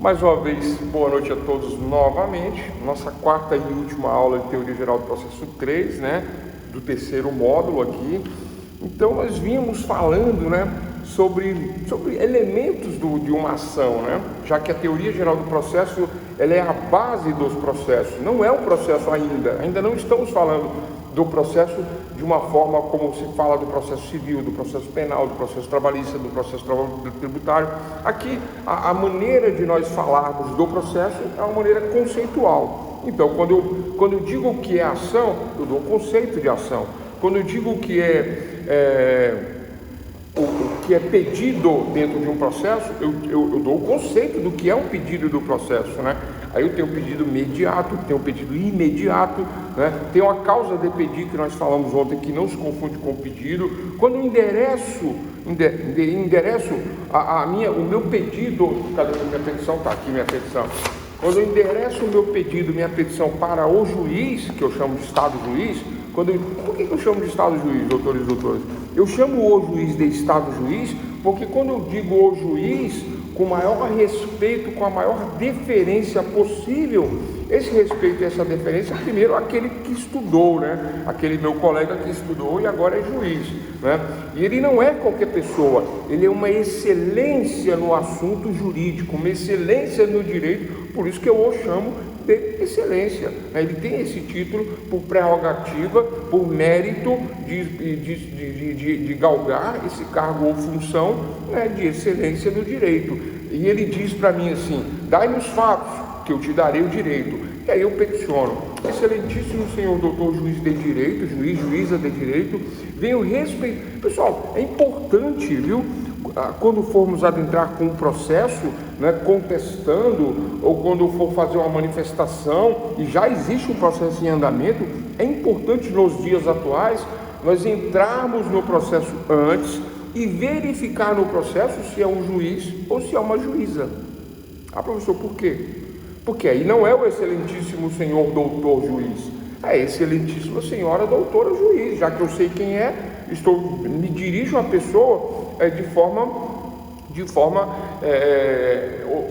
Mais uma vez, boa noite a todos novamente. Nossa quarta e última aula de Teoria Geral do Processo 3, né? Do terceiro módulo aqui. Então, nós vínhamos falando, né? Sobre elementos de uma ação, né? Já que a Teoria Geral do Processo, ela é a base dos processos. Não é um processo ainda não estamos falando do processo de uma forma como se fala do processo civil, do processo penal, do processo trabalhista, do processo tributário. Aqui, a maneira de nós falarmos do processo é uma maneira conceitual. Então, quando eu digo que é ação, eu dou o conceito de ação. Quando eu digo que o que é pedido dentro de um processo, eu dou o conceito do que é um pedido do processo, né? Aí eu tenho o pedido imediato, tenho o pedido imediato, né? Tem uma causa de pedir que nós falamos ontem que não se confunde com o pedido. Quando eu endereço o meu pedido, cadê minha petição? Está aqui minha petição. Quando eu endereço o meu pedido, minha petição para o juiz, que eu chamo de Estado Juiz, por que eu chamo de Estado Juiz, doutores e doutoras? Eu chamo o juiz de Estado Juiz porque quando eu digo o juiz, com o maior respeito, com a maior deferência possível, esse respeito e essa deferência, primeiro, aquele que estudou, né? Aquele meu colega que estudou e agora é juiz, né? E ele não é qualquer pessoa, ele é uma excelência no assunto jurídico, uma excelência no direito, por isso que eu o chamo de excelência, né? Ele tem esse título por prerrogativa, por mérito de galgar esse cargo ou função, né, de excelência no direito. E ele diz para mim assim: dai-me os fatos, que eu te darei o direito. E aí eu peticiono: excelentíssimo senhor doutor juiz de direito, juíza de direito, venho respeitar. Pessoal, é importante, viu? Quando formos adentrar com um processo, né, contestando, ou quando for fazer uma manifestação, e já existe um processo em andamento, é importante nos dias atuais nós entrarmos no processo antes e verificar no processo se é um juiz ou se é uma juíza. Ah, professor, por quê? Porque aí não é o excelentíssimo senhor doutor juiz, é excelentíssima senhora doutora juiz, já que eu sei quem é, me dirijo à pessoa de forma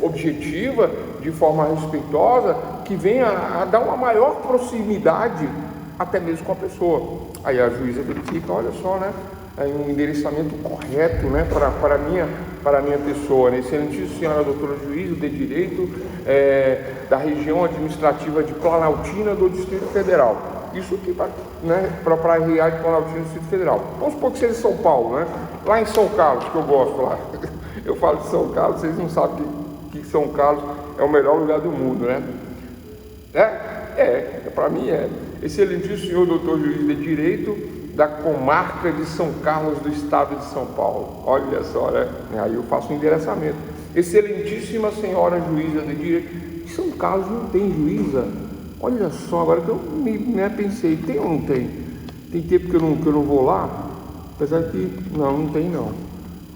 objetiva, de forma respeitosa, que venha a dar uma maior proximidade até mesmo com a pessoa. Aí a juíza verifica, olha só, né? Um endereçamento correto, né, para a minha pessoa, né? Excelentíssima senhora doutora juíza de direito da região administrativa de Planaltina do Distrito Federal. Isso aqui, né, para a RA de Planaltina do Distrito Federal. Vamos supor que seja São Paulo, né? Lá em São Carlos, que eu gosto lá. Eu falo de São Carlos, vocês não sabem que São Carlos é o melhor lugar do mundo, né? Para mim é. Excelentíssimo senhor doutor juiz de direito da comarca de São Carlos do estado de São Paulo. Olha só, né? Aí eu faço um endereçamento. Excelentíssima senhora juíza de direito. São Carlos não tem juíza? Olha só, agora que eu pensei, tem ou não tem? Tem tempo que eu não vou lá? Apesar que não tem não.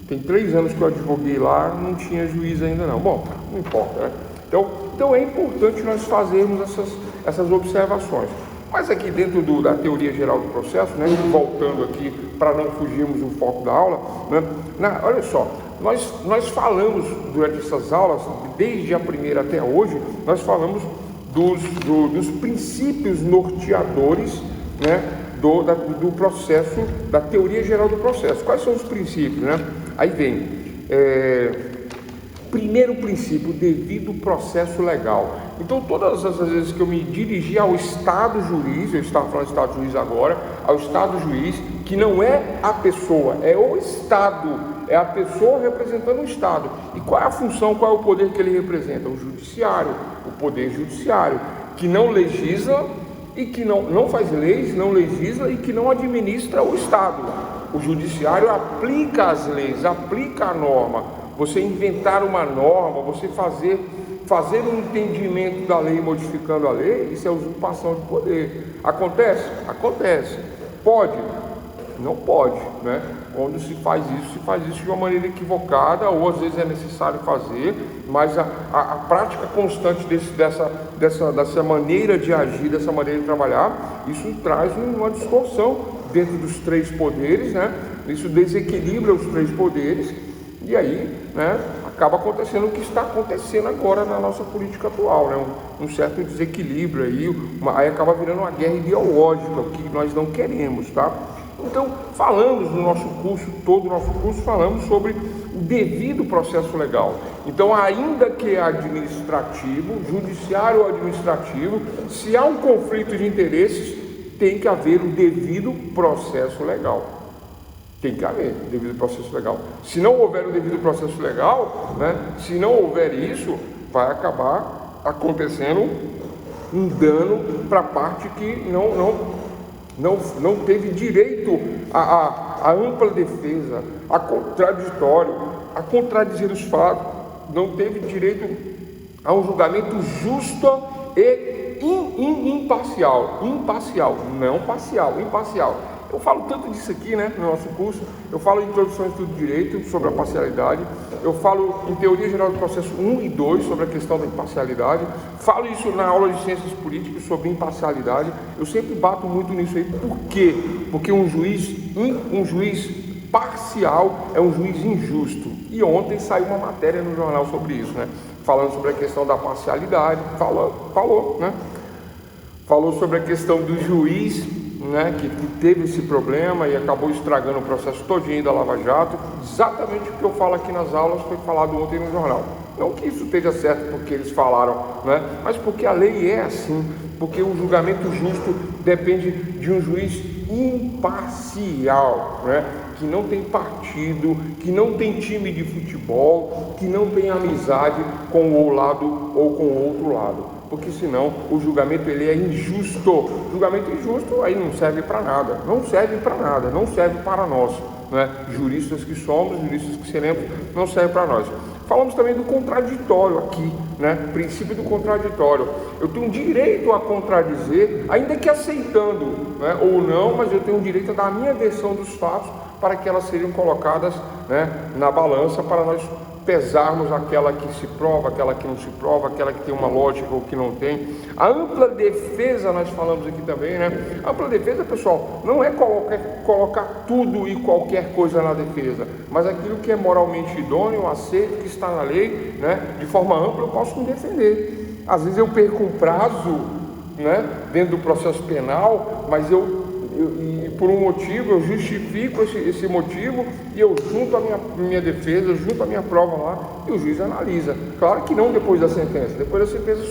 Tem 3 anos que eu advoguei lá, não tinha juiz ainda não. Bom, não importa, né? Então é importante nós fazermos essas observações. Mas aqui dentro da teoria geral do processo, né, voltando aqui para não fugirmos do foco da aula, né, olha só, nós falamos durante essas aulas, desde a primeira até hoje, nós falamos dos princípios norteadores, né, do processo, da teoria geral do processo. Quais são os princípios, né? Aí vem, primeiro princípio, devido processo legal. Então, todas as vezes que eu me dirigi ao Estado Juiz, eu estava falando Estado Juiz agora, ao Estado Juiz, que não é a pessoa, é o Estado, é a pessoa representando o Estado. E qual é a função, qual é o poder que ele representa? O judiciário, o poder judiciário, que não legisla e que não faz leis, não legisla e que não administra o Estado. O judiciário aplica as leis, aplica a norma. Você inventar uma norma, você fazer um entendimento da lei modificando a lei, isso é usurpação de poder. Acontece? Acontece. Pode? Não pode, né? Quando se faz isso de uma maneira equivocada, ou às vezes é necessário fazer, mas a prática constante dessa maneira de agir, dessa maneira de trabalhar, isso traz uma distorção dentro dos 3 poderes, né? Isso desequilibra os 3 poderes, e aí, né, acaba acontecendo o que está acontecendo agora na nossa política atual, né? Um certo desequilíbrio aí acaba virando uma guerra ideológica, o que nós não queremos, tá? Então, falamos no nosso curso, todo o nosso curso, falamos sobre o devido processo legal. Então, ainda que é administrativo, judiciário ou administrativo, se há um conflito de interesses, tem que haver o devido processo legal. Tem que haver o devido processo legal. Se não houver o devido processo legal, né, se não houver isso, vai acabar acontecendo um dano para a parte que não teve direito à ampla defesa, a contraditório, a contradizer os fatos, não teve direito a um julgamento justo e imparcial, não parcial, imparcial. Eu falo tanto disso aqui, né, no nosso curso. Eu falo em Introdução ao Estudo de Direito sobre a parcialidade, eu falo em Teoria Geral do Processo 1 e 2 sobre a questão da imparcialidade, falo isso na aula de Ciências Políticas sobre imparcialidade. Eu sempre bato muito nisso aí. Por quê? Porque um juiz parcial é um juiz injusto. E ontem saiu uma matéria no jornal sobre isso, né, falando sobre a questão da parcialidade, falou sobre a questão do juiz, né, que teve esse problema e acabou estragando o processo todinho da Lava Jato. Exatamente o que eu falo aqui nas aulas foi falado ontem no jornal. Não que isso esteja certo porque eles falaram, né, mas porque a lei é assim, porque o julgamento justo depende de um juiz imparcial, né, que não tem partido, que não tem time de futebol, que não tem amizade com um lado ou com o outro lado. Porque senão o julgamento ele é injusto. O julgamento injusto aí não serve para nada, não serve para nós, né? Juristas que somos, juristas que seremos, não serve para nós. Falamos também do contraditório aqui, né? Princípio do contraditório. Eu tenho direito a contradizer, ainda que aceitando, né, ou não, mas eu tenho direito a dar a minha versão dos fatos para que elas sejam colocadas, né, na balança para nós pesarmos aquela que se prova, aquela que não se prova, aquela que tem uma lógica ou que não tem. A ampla defesa, nós falamos aqui também, né? A ampla defesa, pessoal, não é colocar tudo e qualquer coisa na defesa, mas aquilo que é moralmente idôneo, aceito, que está na lei, né? De forma ampla, eu posso me defender. Às vezes eu perco um prazo, né, dentro do processo penal, mas por um motivo, eu justifico esse motivo e eu junto a minha defesa, junto a minha prova lá e o juiz analisa. Claro que não depois da sentença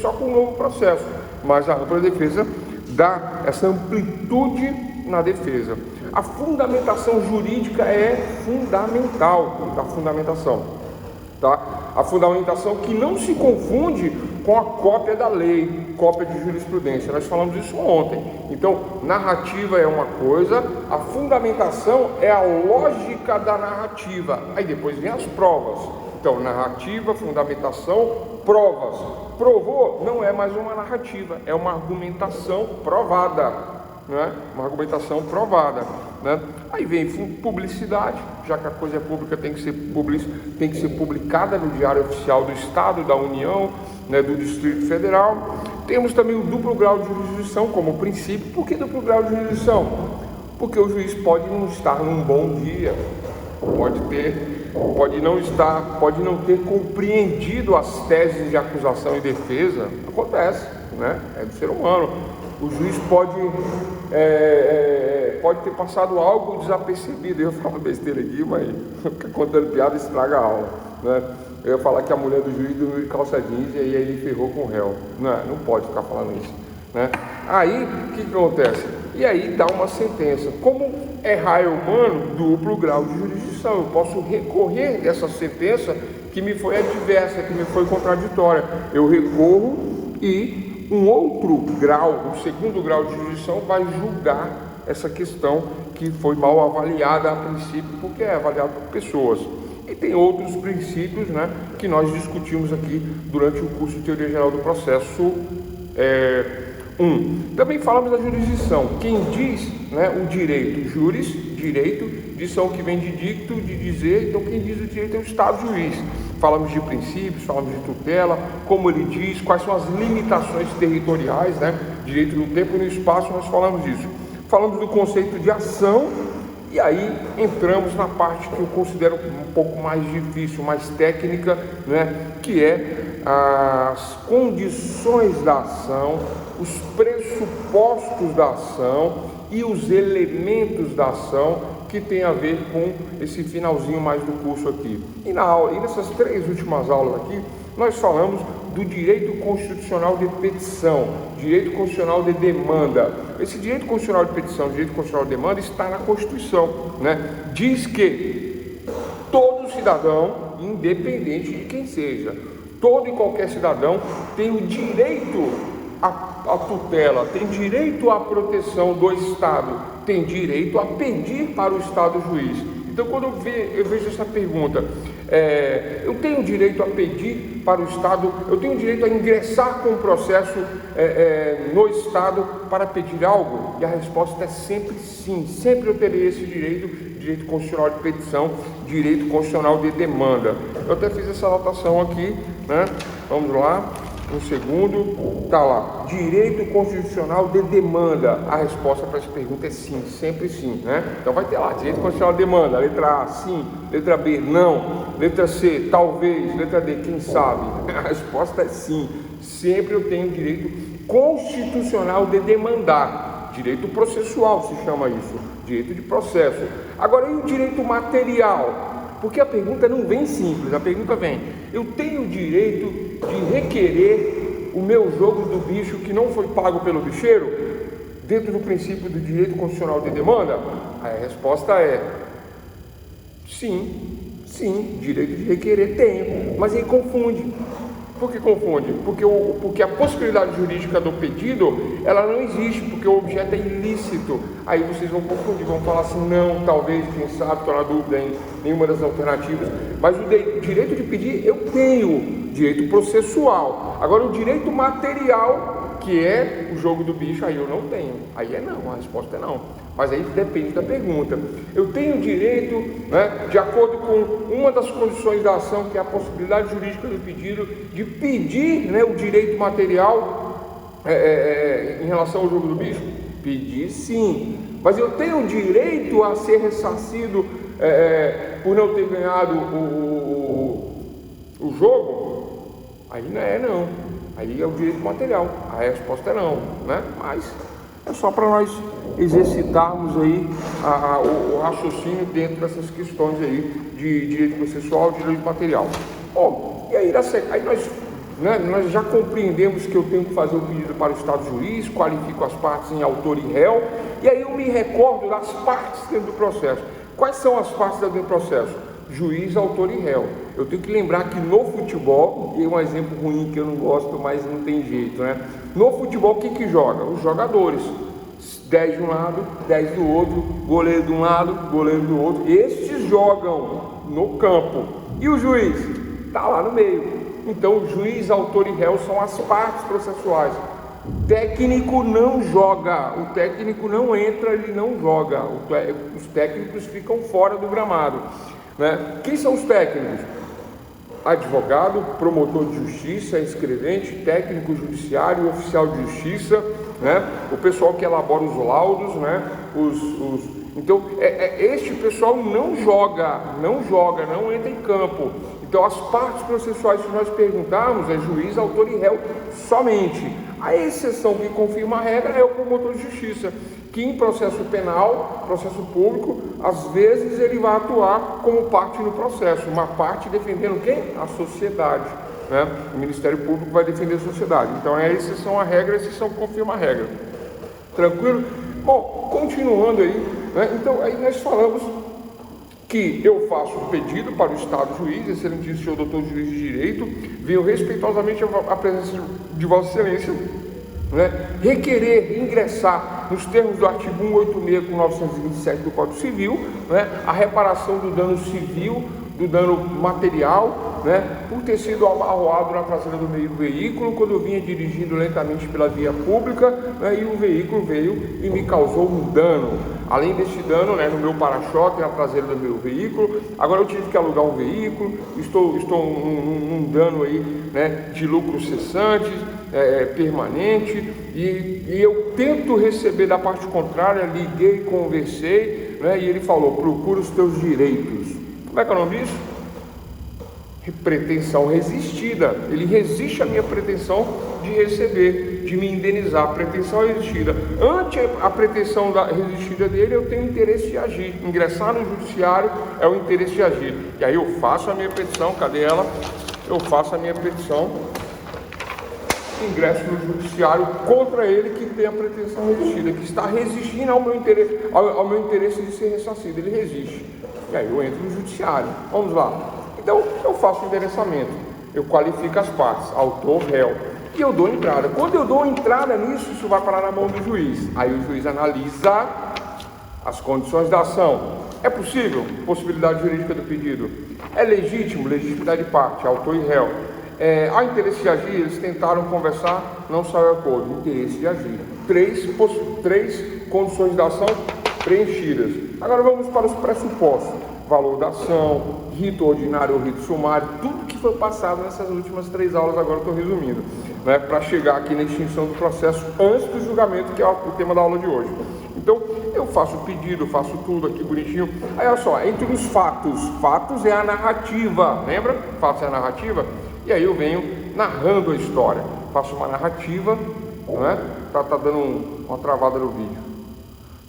só com um novo processo, mas a ampla defesa dá essa amplitude na defesa. A fundamentação jurídica é fundamental, a fundamentação, tá? A fundamentação que não se confunde com a cópia da lei, cópia de jurisprudência. Nós falamos isso ontem. Então, narrativa é uma coisa, a fundamentação é a lógica da narrativa. Aí depois vem as provas. Então, narrativa, fundamentação, provas. Provou não é mais uma narrativa, é uma argumentação provada, né? Uma argumentação provada, né? Aí vem publicidade, já que a coisa é pública, tem que ser publicada no Diário Oficial do Estado, da União, né, do Distrito Federal. Temos também o duplo grau de jurisdição como princípio. Por que duplo grau de jurisdição? Porque o juiz pode não estar num bom dia, pode não ter compreendido as teses de acusação e defesa. Acontece, né? É do ser humano. O juiz pode ter passado algo desapercebido. Eu falo besteira aqui, mas fica contando piada estraga a aula, né? Eu ia falar que a mulher do juiz dormiu de calça jeans e aí ele ferrou com o réu. Não pode ficar falando isso, né? Aí, o que acontece? E aí dá uma sentença. Como é raio humano, duplo grau de jurisdição. Eu posso recorrer dessa sentença que me foi adversa, que me foi contraditória. Eu recorro e um outro grau, um segundo grau de jurisdição, vai julgar essa questão que foi mal avaliada a princípio, porque é avaliada por pessoas. E tem outros princípios, né, que nós discutimos aqui durante o curso de Teoria Geral do Processo 1. Também falamos da jurisdição. Quem diz, né, o direito, juris, direito, dição que vem de dicto, de dizer. Então quem diz o direito é o Estado juiz. Falamos de princípios, falamos de tutela, como ele diz, quais são as limitações territoriais, né, direito no tempo e no espaço, nós falamos disso. Falamos do conceito de ação E aí entramos na parte que eu considero um pouco mais difícil, mais técnica, né? Que é as condições da ação, os pressupostos da ação e os elementos da ação que tem a ver com esse finalzinho mais do curso aqui. E na aula, e nessas 3 últimas aulas aqui, nós falamos do direito constitucional de petição, direito constitucional de demanda. Esse direito constitucional de petição, direito constitucional de demanda está na Constituição, né? Diz que todo cidadão, independente de quem seja, todo e qualquer cidadão tem o direito à tutela, tem direito à proteção do Estado, tem direito a pedir para o Estado juiz. Então, quando eu vejo essa pergunta, eu tenho direito a pedir para o Estado, eu tenho direito a ingressar com o processo no Estado para pedir algo? E a resposta é sempre sim, sempre eu terei esse direito constitucional de petição, direito constitucional de demanda. Eu até fiz essa anotação aqui, né? Vamos lá. Um segundo, está lá, direito constitucional de demanda. A resposta para essa pergunta é sim, sempre sim, né? Então vai ter lá, direito constitucional de demanda, letra A, sim, letra B, não, letra C, talvez, letra D, quem sabe? A resposta é sim, sempre eu tenho direito constitucional de demandar, direito processual se chama isso, direito de processo. Agora, e o direito material? Porque a pergunta não vem simples, a pergunta vem, eu tenho o direito de requerer o meu jogo do bicho que não foi pago pelo bicheiro, dentro do princípio do direito constitucional de demanda? A resposta é sim, direito de requerer tenho, mas aí confunde. Por que confunde? Porque a possibilidade jurídica do pedido, ela não existe, porque o objeto é ilícito. Aí vocês vão confundir, vão falar assim, não, talvez, quem sabe, estou na dúvida em nenhuma das alternativas. Mas o direito de pedir, eu tenho, direito processual. Agora, o direito material, que é o jogo do bicho, aí eu não tenho. Aí é não, a resposta é não. Mas aí depende da pergunta. Eu tenho direito, né, de acordo com uma das condições da ação, que é a possibilidade jurídica do pedido, de pedir, né, o direito material em relação ao jogo do bicho? Pedir sim. Mas eu tenho direito a ser ressarcido por não ter ganhado o jogo? Aí não é não. Aí é o direito material. A resposta é não, né? Mas é só para nós exercitarmos aí o raciocínio dentro dessas questões aí de direito processual e direito material. Bom, e aí nós já compreendemos que eu tenho que fazer o pedido para o Estado juiz, qualifico as partes em autor e réu, e aí eu me recordo das partes dentro do processo. Quais são as partes dentro do processo? Juiz, autor e réu. Eu tenho que lembrar que no futebol, e é um exemplo ruim que eu não gosto, mas não tem jeito, né? No futebol, quem que joga? Os jogadores. 10 de um lado, 10 do outro, goleiro de um lado, goleiro do outro. Estes jogam no campo. E o juiz? Está lá no meio. Então, o juiz, autor e réu são as partes processuais. O técnico não joga, o técnico não entra, ele não joga. Os técnicos ficam fora do gramado, né? Quem são os técnicos? Advogado, promotor de justiça, escrevente, técnico judiciário, oficial de justiça, né? O pessoal que elabora os laudos, né? Então, este pessoal não joga, não entra em campo. Então, as partes processuais que nós perguntarmos é juiz, autor e réu somente. A exceção que confirma a regra é o promotor de justiça, que em processo penal, processo público, às vezes ele vai atuar como parte no processo, uma parte defendendo quem? A sociedade, né? O Ministério Público vai defender a sociedade. Então é a exceção à regra, a exceção que confirma a regra. Tranquilo? Bom, continuando aí, né? Então aí nós falamos que eu faço um pedido para o Estado juiz, excelentíssimo senhor doutor juiz de direito, venho respeitosamente à presença de Vossa Excelência, né, requerer ingressar nos termos do artigo 186 com 927 do Código Civil, né, a reparação do dano civil, do dano material, né, por ter sido amarroado na traseira do meu veículo quando eu vinha dirigindo lentamente pela via pública, né, e o veículo veio e me causou um dano. Além deste dano, né, no meu para-choque, na traseira do meu veículo, agora eu tive que alugar um veículo, estou num dano aí, né, de lucro cessante, permanente, e eu tento receber da parte contrária, liguei, conversei, né? E ele falou, procura os teus direitos. Como é que é o nome disso? Pretensão resistida. Ele resiste à minha pretensão de receber, de me indenizar. Pretensão resistida. Ante a pretensão resistida dele, eu tenho interesse de agir. Ingressar no judiciário é o interesse de agir. E aí eu faço a minha petição, cadê ela? Eu faço a minha petição, ingresso no judiciário contra ele que tem a pretensão resistida, que está resistindo ao meu interesse de ser ressarcido. Ele resiste. E aí eu entro no judiciário. Vamos lá. Então, eu faço o endereçamento, eu qualifico as partes, autor, réu, e eu dou entrada. Quando eu dou entrada nisso, isso vai parar na mão do juiz. Aí o juiz analisa as condições da ação. É possível? Possibilidade jurídica do pedido. É legítimo? Legitimidade de parte, autor e réu. Há interesse de agir? Eles tentaram conversar, não saiu acordo. Interesse de agir. Três condições da ação preenchidas. Agora vamos para os pressupostos. Valor da ação, rito ordinário ou rito sumário, tudo que foi passado nessas últimas 3 aulas, agora eu estou resumindo, né, para chegar aqui na extinção do processo antes do julgamento, que é o tema da aula de hoje. Então, eu faço o pedido, faço tudo aqui bonitinho. Aí, olha só, entre os fatos é a narrativa, lembra? Fatos é a narrativa. E aí eu venho narrando a história, faço uma narrativa, né? Tá dando uma travada no vídeo.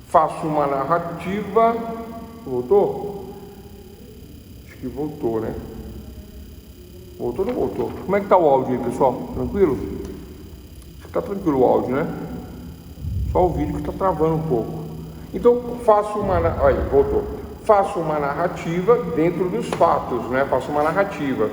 Faço uma narrativa, voltou? Que voltou, né? Voltou ou não voltou? Como é que tá o áudio aí, pessoal? Tranquilo? Acho que tá tranquilo o áudio, né? Só o vídeo que tá travando um pouco. Então, olha, voltou. Faço uma narrativa dentro dos fatos, né? Faço uma narrativa.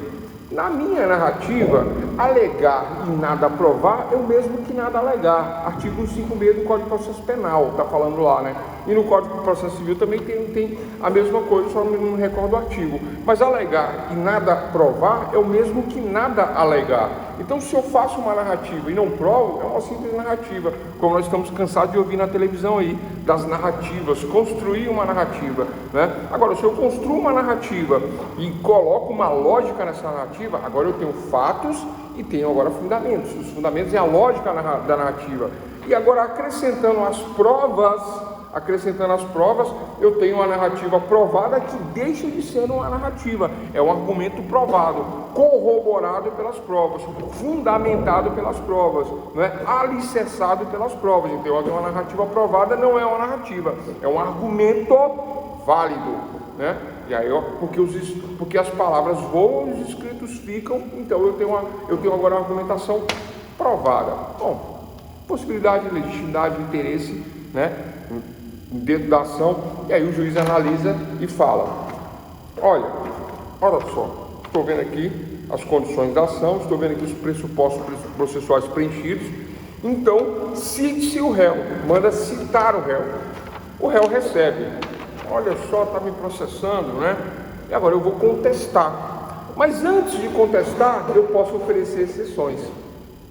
Na minha narrativa, alegar e nada provar é o mesmo que nada alegar. Artigo 156 do Código de Processo Penal, tá falando lá, né? E no Código de Processo Civil também tem a mesma coisa, só não me recordo o artigo. Mas alegar e nada provar é o mesmo que nada alegar. Então, se eu faço uma narrativa e não provo, é uma simples narrativa, como nós estamos cansados de ouvir na televisão aí, das narrativas, construir uma narrativa, né? Agora, se eu construo uma narrativa e coloco uma lógica nessa narrativa, agora eu tenho fatos e tenho agora fundamentos. Os fundamentos é a lógica da narrativa. E agora, acrescentando as provas, eu tenho uma narrativa provada que deixa de ser uma narrativa. É um argumento provado, corroborado pelas provas, fundamentado pelas provas, né? Alicerçado pelas provas. Então, uma narrativa provada não é uma narrativa, é um argumento válido, né? E aí, porque as palavras voam e os escritos ficam, então eu tenho agora uma argumentação provada. Bom, possibilidade, legitimidade, interesse, né? Dentro da ação, e aí o juiz analisa e fala: olha só, estou vendo aqui as condições da ação, estou vendo aqui os pressupostos processuais preenchidos. Então, cite-se o réu, manda citar o réu recebe. Olha só, está me processando, né? E agora eu vou contestar. Mas antes de contestar, eu posso oferecer exceções,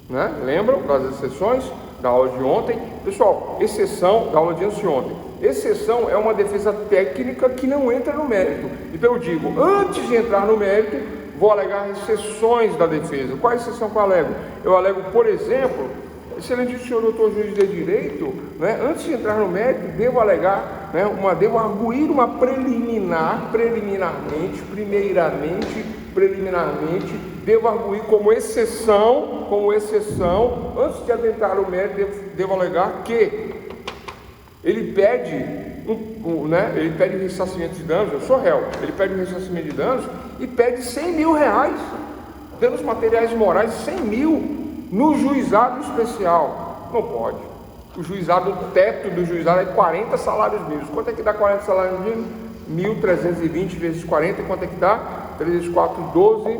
né? Lembram das exceções da aula de ontem? Pessoal, exceção da aula de anteontem. Exceção é uma defesa técnica que não entra no mérito. Então eu digo, antes de entrar no mérito, vou alegar exceções da defesa. Qual a exceção que eu alego? Eu alego, por exemplo, excelente senhor doutor juiz de direito, né, antes de entrar no mérito, devo alegar, né, devo arguir uma preliminarmente, devo arguir como exceção, antes de adentrar no mérito, devo alegar que ele pede, ele pede ressarcimento de danos. Eu sou réu, ele pede ressarcimento de danos e pede 100 mil reais, danos materiais e morais, 100 mil, no juizado especial. Não pode. O juizado, o teto do juizado é 40 salários mínimos. Quanto é que dá 40 salários mínimos? 1.320 vezes 40, quanto é que dá? 3 vezes 4, 12.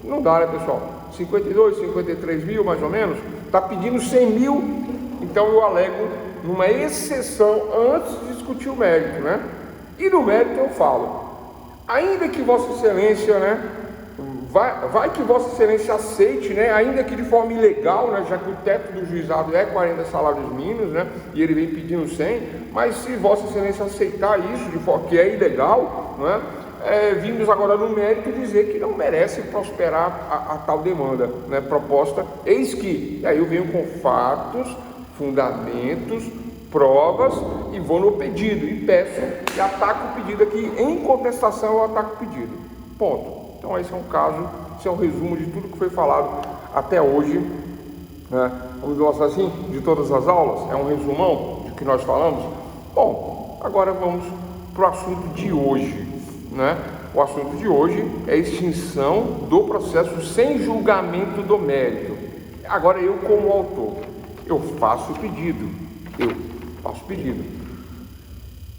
Não dá, né, pessoal? 52, 53 mil, mais ou menos. Está pedindo 100 mil. Então eu alego numa exceção antes de discutir o mérito, né? E no mérito eu falo, ainda que Vossa Excelência, né? Vai que Vossa Excelência aceite, né? Ainda que de forma ilegal, né? Já que o teto do juizado é 40 salários mínimos, né? E ele vem pedindo 100, mas se Vossa Excelência aceitar isso de forma que é ilegal, né? Vimos agora no mérito dizer que não merece prosperar a tal demanda, né? Proposta, eis que, e aí eu venho com fatos, fundamentos, provas e vou no pedido e peço e ataco o pedido aqui. Em contestação eu ataco o pedido. Ponto. Então esse é um caso, esse é um resumo de tudo que foi falado até hoje, né? Vamos mostrar assim, de todas as aulas, é um resumão do que nós falamos. Bom, agora vamos para o assunto de hoje, né? O assunto de hoje é a extinção do processo sem julgamento do mérito. Agora eu, como autor, eu faço o pedido.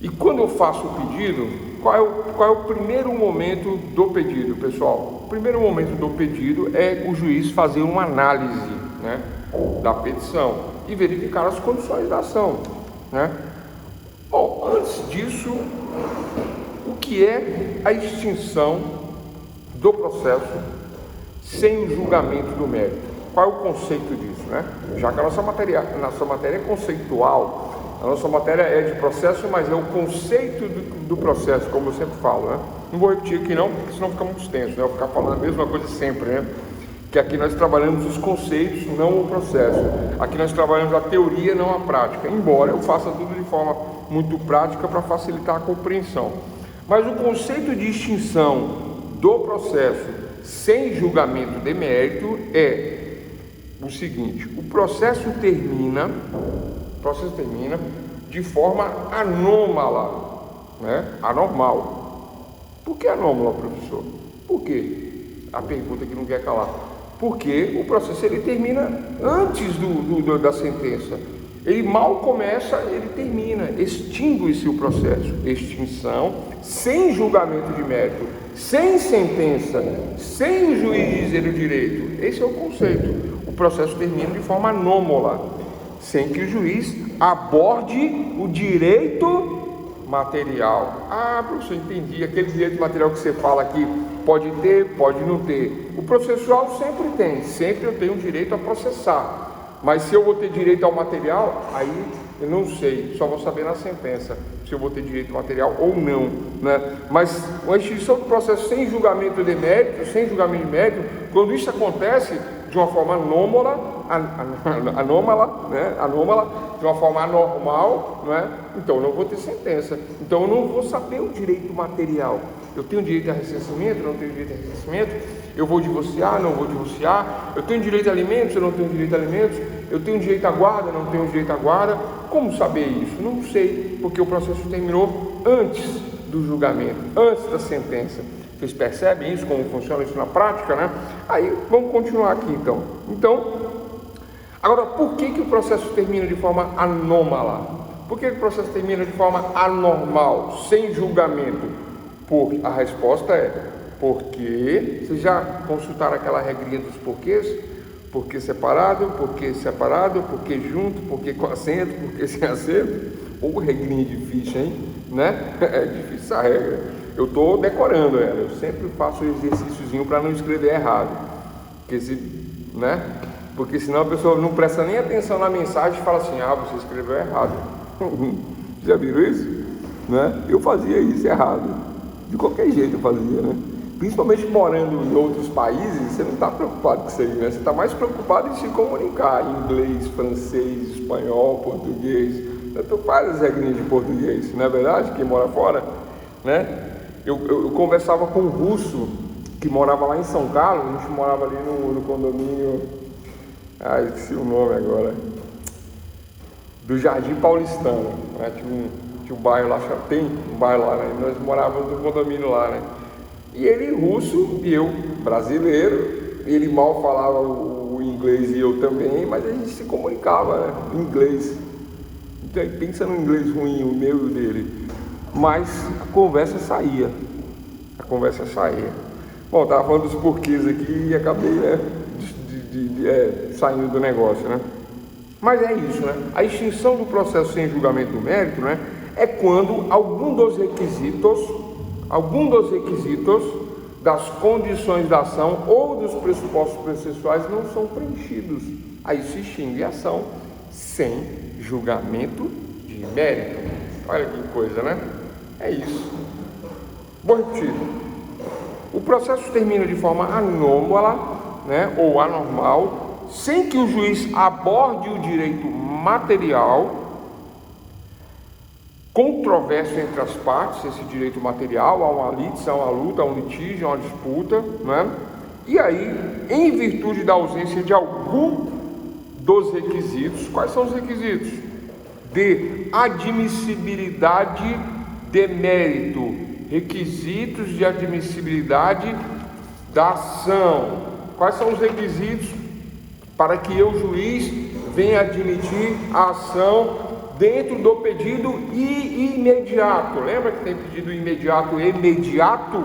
E quando eu faço o pedido, qual é o primeiro momento do pedido, pessoal? O primeiro momento do pedido é o juiz fazer uma análise, né, da petição e verificar as condições da ação, né? Bom, antes disso, o que é a extinção do processo sem o julgamento do mérito? Qual é o conceito disso, né? Já que a nossa matéria é conceitual, a nossa matéria é de processo, mas é o conceito do processo, como eu sempre falo, né? Não vou repetir aqui não, porque senão fica muito extenso, né? Eu vou ficar falando a mesma coisa sempre, né? Que aqui nós trabalhamos os conceitos, não o processo. Aqui nós trabalhamos a teoria, não a prática, embora eu faça tudo de forma muito prática para facilitar a compreensão. Mas o conceito de extinção do processo sem julgamento de mérito é o seguinte: o processo termina de forma anômala, né? Anormal. Por que anômala, professor? Por quê? A pergunta que não quer calar. Porque o processo ele termina antes da sentença. Ele mal começa, ele termina. Extingue-se o processo. Extinção sem julgamento de mérito, sem sentença, sem o juiz dizer o direito. Esse é o conceito. O processo termina de forma anômala, sem que o juiz aborde o direito material. Ah, professor, entendi. Aquele direito material que você fala aqui, pode ter, pode não ter. O processual sempre tem, sempre eu tenho direito a processar. Mas se eu vou ter direito ao material, aí eu não sei, só vou saber na sentença se eu vou ter direito ao material ou não, né? Mas a extinção do processo sem julgamento de mérito, quando isso acontece de uma forma anômala, de uma forma anormal, não é? Então eu não vou ter sentença, então eu não vou saber o direito material. Eu tenho direito a ressarcimento, não tenho direito a ressarcimento, eu vou divorciar, não vou divorciar, eu tenho direito a alimentos, eu não tenho direito a alimentos, eu tenho direito à guarda, não tenho direito à guarda. Como saber isso? Não sei, porque o processo terminou antes do julgamento, antes da sentença. Vocês percebem isso, como funciona isso na prática, né? Aí, vamos continuar aqui então. Agora, por que o processo termina de forma anômala? Por que o processo termina de forma anormal, sem julgamento? A resposta é porque, vocês já consultaram aquela regrinha dos porquês? Porquê separado, porquê junto, porquê com acento, porquê sem acento? Ou regrinha difícil, hein? Né? É difícil essa regra. Eu estou decorando ela, eu sempre faço um exercíciozinho para não escrever errado. Porque senão a pessoa não presta nem atenção na mensagem e fala assim: ah, você escreveu errado. Já viram isso? Né? Eu fazia isso errado. De qualquer jeito eu fazia, né? Principalmente morando em outros países, você não está preocupado com isso aí, né? Você está mais preocupado em se comunicar em inglês, francês, espanhol, português. Eu estou várias regrinhas de português, não é verdade? Quem mora fora, né? Eu conversava com um russo que morava lá em São Carlos, a gente morava ali no condomínio, esqueci o nome agora, do Jardim Paulistano, né? Tinha um bairro lá, tem um bairro lá, né? Nós morávamos no condomínio lá, né? E ele russo e eu brasileiro, ele mal falava o inglês e eu também, mas a gente se comunicava, né, em inglês. Então pensa no inglês ruim, o meu e o dele. Mas a conversa saía. Bom, estava falando dos porquês aqui e acabei, né, saindo do negócio, né? Mas é isso, né? A extinção do processo sem julgamento do mérito, né, é quando algum dos requisitos das condições da ação ou dos pressupostos processuais não são preenchidos. Aí se extingue a ação sem julgamento de mérito. Olha que coisa, né? É isso. Vou repetir. O processo termina de forma anômala, né, ou anormal, sem que o juiz aborde o direito material controverso entre as partes, esse direito material, há uma litis, há uma luta, há um litígio, há uma disputa, né? E aí, em virtude da ausência de algum dos requisitos, quais são os requisitos? De admissibilidade de mérito, requisitos de admissibilidade da ação. Quais são os requisitos para que eu, juiz, venha admitir a ação dentro do pedido imediato? Lembra que tem pedido imediato e imediato?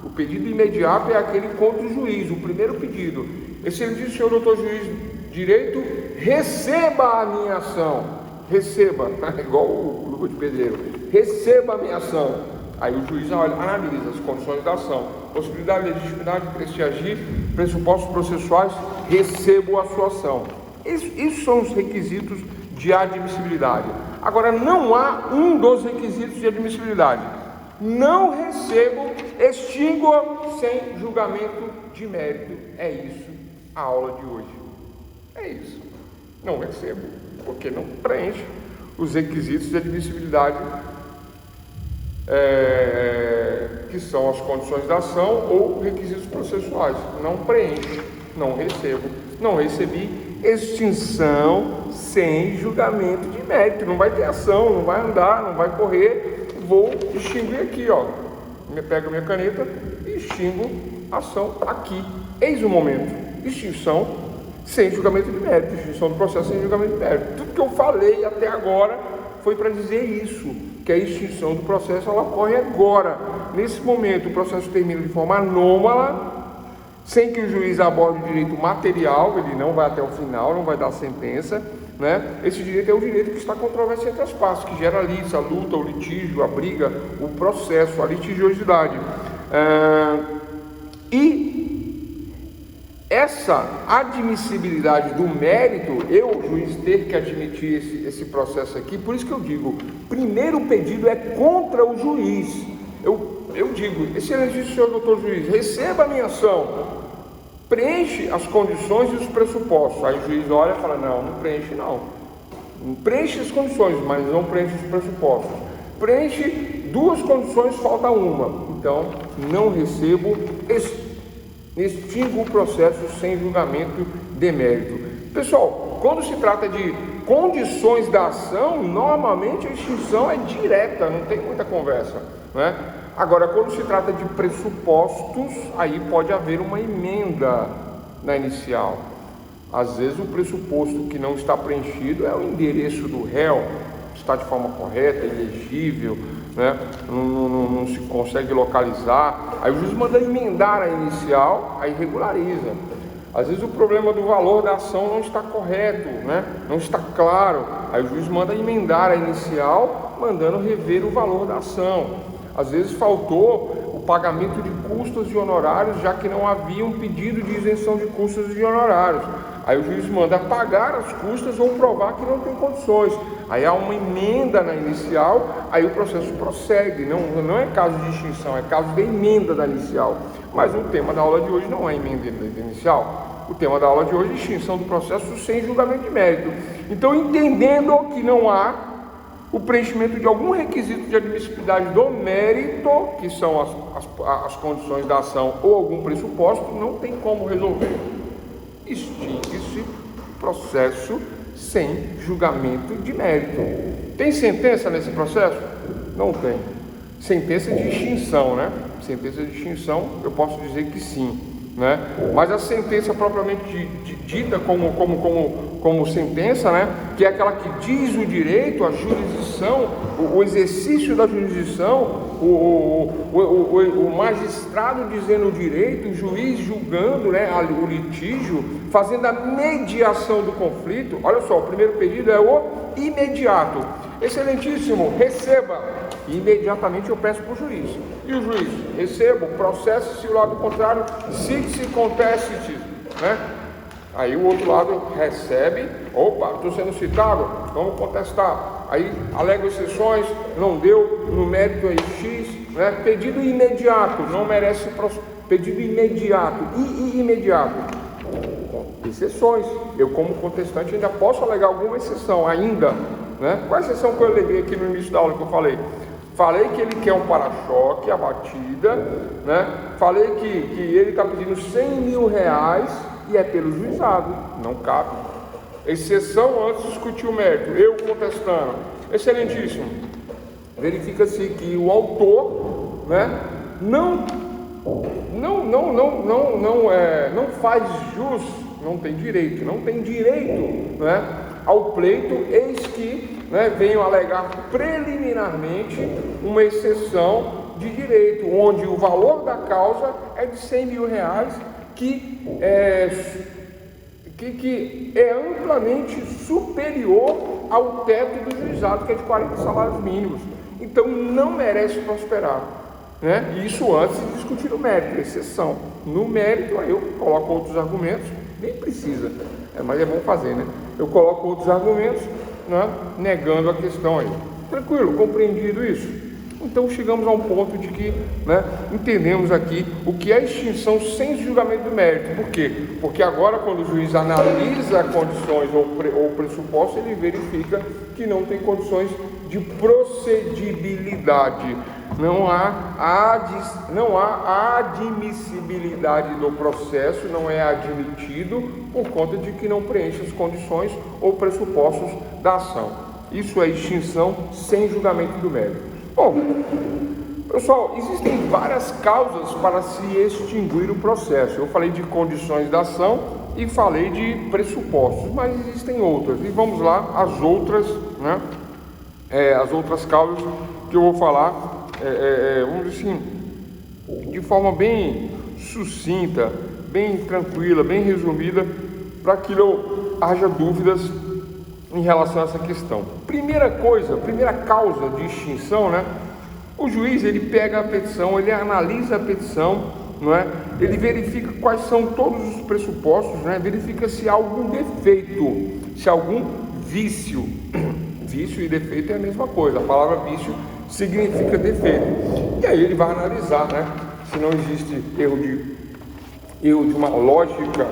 O pedido imediato é aquele contra o juiz, o primeiro pedido. Excelentíssimo senhor doutor juiz de direito, receba a minha ação. Receba, igual o Luva de Pedreiro, receba a minha ação. Aí o juiz analisa as condições da ação, possibilidade, legitimidade, prestiagir, pressupostos processuais, recebo a sua ação. Isso são os requisitos de admissibilidade. Agora, não há um dos requisitos de admissibilidade. Não recebo, extingo sem julgamento de mérito. É isso a aula de hoje. É isso. Não recebo, porque não preenche os requisitos de admissibilidade, que são as condições da ação ou requisitos processuais. Não preenche, não recebo, não recebi, extinção sem julgamento de mérito. Não vai ter ação, não vai andar, não vai correr. Vou extinguir aqui, ó. Pego a minha caneta e extingo a ação aqui. Eis o momento. Extinção sem julgamento de mérito. Extinção do processo sem julgamento de mérito. Tudo que eu falei até agora foi para dizer isso, que a extinção do processo ela ocorre agora. Nesse momento, o processo termina de forma anômala, sem que o juiz aborde o direito material, ele não vai até o final, não vai dar sentença, né? Esse direito é o direito que está controverso entre as partes, que gera a luta, o litígio, a briga, o processo, a litigiosidade. E essa admissibilidade do mérito, eu, juiz, ter que admitir esse processo aqui, por isso que eu digo, primeiro pedido é contra o juiz. Eu digo, excelentíssimo senhor doutor juiz, receba a minha ação, preenche as condições e os pressupostos. Aí o juiz olha e fala, não preenche não. Preenche as condições, mas não preenche os pressupostos. Preenche duas condições, falta uma. Então, não recebo, extingo o processo sem julgamento de mérito. Pessoal, quando se trata de condições da ação, normalmente a extinção é direta, não tem muita conversa, né? Agora, quando se trata de pressupostos, aí pode haver uma emenda na inicial. Às vezes o pressuposto que não está preenchido é o endereço do réu, está de forma correta, ilegível, né? Não se consegue localizar. Aí o juiz manda emendar a inicial, aí regulariza. Às vezes o problema do valor da ação não está correto, né? Não está claro. Aí o juiz manda emendar a inicial, mandando rever o valor da ação. Às vezes faltou o pagamento de custos e honorários, já que não havia um pedido de isenção de custos e honorários. Aí o juiz manda pagar as custas ou provar que não tem condições. Aí há uma emenda na inicial, aí o processo prossegue. Não é caso de extinção, é caso de emenda da inicial. Mas o tema da aula de hoje não é emenda inicial. O tema da aula de hoje é extinção do processo sem julgamento de mérito. Então, entendendo que não há o preenchimento de algum requisito de admissibilidade do mérito, que são as condições da ação ou algum pressuposto, não tem como resolver. Extingue-se o processo sem julgamento de mérito. Tem sentença nesse processo? Não tem. Sentença de extinção, né? Sentença de extinção, eu posso dizer que sim, né? Mas a sentença propriamente dita como sentença, né? Que é aquela que diz o direito, a jurisdição, o exercício da jurisdição, o magistrado dizendo o direito, o juiz julgando, né, o litígio, fazendo a mediação do conflito. Olha só, o primeiro pedido é o imediato. Excelentíssimo, receba. Imediatamente eu peço para o juiz. E o juiz, recebo, processo, se o lado contrário, se conteste, né? Aí o outro lado recebe, opa, estou sendo citado, vamos contestar. Aí alega exceções, não deu, no mérito é X, né? Pedido imediato, não merece pedido imediato, imediato. Exceções, eu como contestante ainda posso alegar alguma exceção, ainda, né? Qual a exceção que eu levei aqui no início da aula que eu falei? Falei que ele quer um para-choque, a batida, né? Falei que ele está pedindo 100 mil reais e é pelo juizado, não cabe. Exceção antes de discutir o mérito, eu contestando. Excelentíssimo. Verifica-se que o autor, né, não faz jus, não tem direito, né, ao pleito, eis que, né, venham alegar preliminarmente uma exceção de direito, onde o valor da causa é de 100 mil reais, que é amplamente superior ao teto do juizado, que é de 40 salários mínimos. Então não merece prosperar, né? Isso antes de discutir o mérito, exceção. No mérito, aí eu coloco outros argumentos, nem precisa, mas é bom fazer, né? Eu coloco outros argumentos, né, negando a questão aí. Tranquilo, compreendido isso? Então chegamos a um ponto de que, né, entendemos aqui o que é extinção sem julgamento do mérito. Por quê? Porque agora, quando o juiz analisa condições ou pressupostos, ele verifica que não tem condições de procedibilidade. Não há admissibilidade do processo, não é admitido por conta de que não preenche as condições ou pressupostos da ação. Isso é extinção sem julgamento do mérito. Bom, pessoal, existem várias causas para se extinguir o processo. Eu falei de condições da ação e falei de pressupostos, mas existem outras. E vamos lá, as outras, né? As outras causas que eu vou falar, vamos dizer assim, de forma bem sucinta, bem tranquila, bem resumida, para que não haja dúvidas em relação a essa questão. Primeira causa de extinção, né? O juiz, ele pega a petição, ele analisa a petição, não é? Ele verifica quais são todos os pressupostos, né? Verifica se há algum defeito, se há algum vício. Vício e defeito é a mesma coisa, a palavra vício significa defeito. E aí ele vai analisar, né, se não existe erro de uma lógica.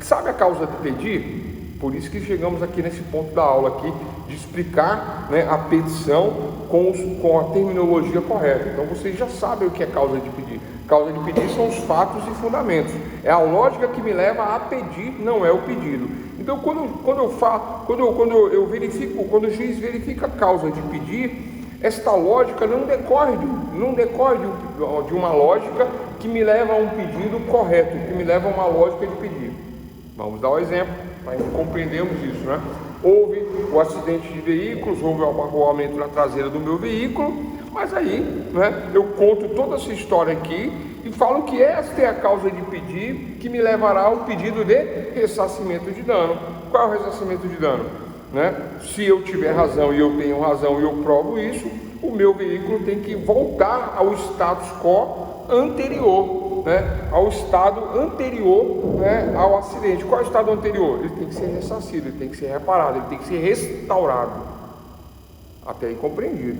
Sabe a causa de pedir? Por isso que chegamos aqui nesse ponto da aula aqui, de explicar, né, a petição com a terminologia correta. Então vocês já sabem o que é causa de pedir. Causa de pedir são os fatos e fundamentos. É a lógica que me leva a pedir, não é o pedido. Então quando o juiz verifica a causa de pedir, esta lógica não decorre de uma lógica que me leva a um pedido correto, que me leva a uma lógica de pedir. Vamos dar um exemplo para compreendermos isso, né? Houve o acidente de veículos, houve o abarroamento na traseira do meu veículo, mas aí, né, eu conto toda essa história aqui e falo que esta é a causa de pedir que me levará ao pedido de ressarcimento de dano. Qual é o ressarcimento de dano? Né? Se eu tiver razão e eu tenho razão e eu provo isso, o meu veículo tem que voltar ao status quo anterior, né? Ao estado anterior, né, ao acidente. Qual é o estado anterior? Ele tem que ser ressarcido, ele tem que ser reparado, ele tem que ser restaurado. Até aí compreendido.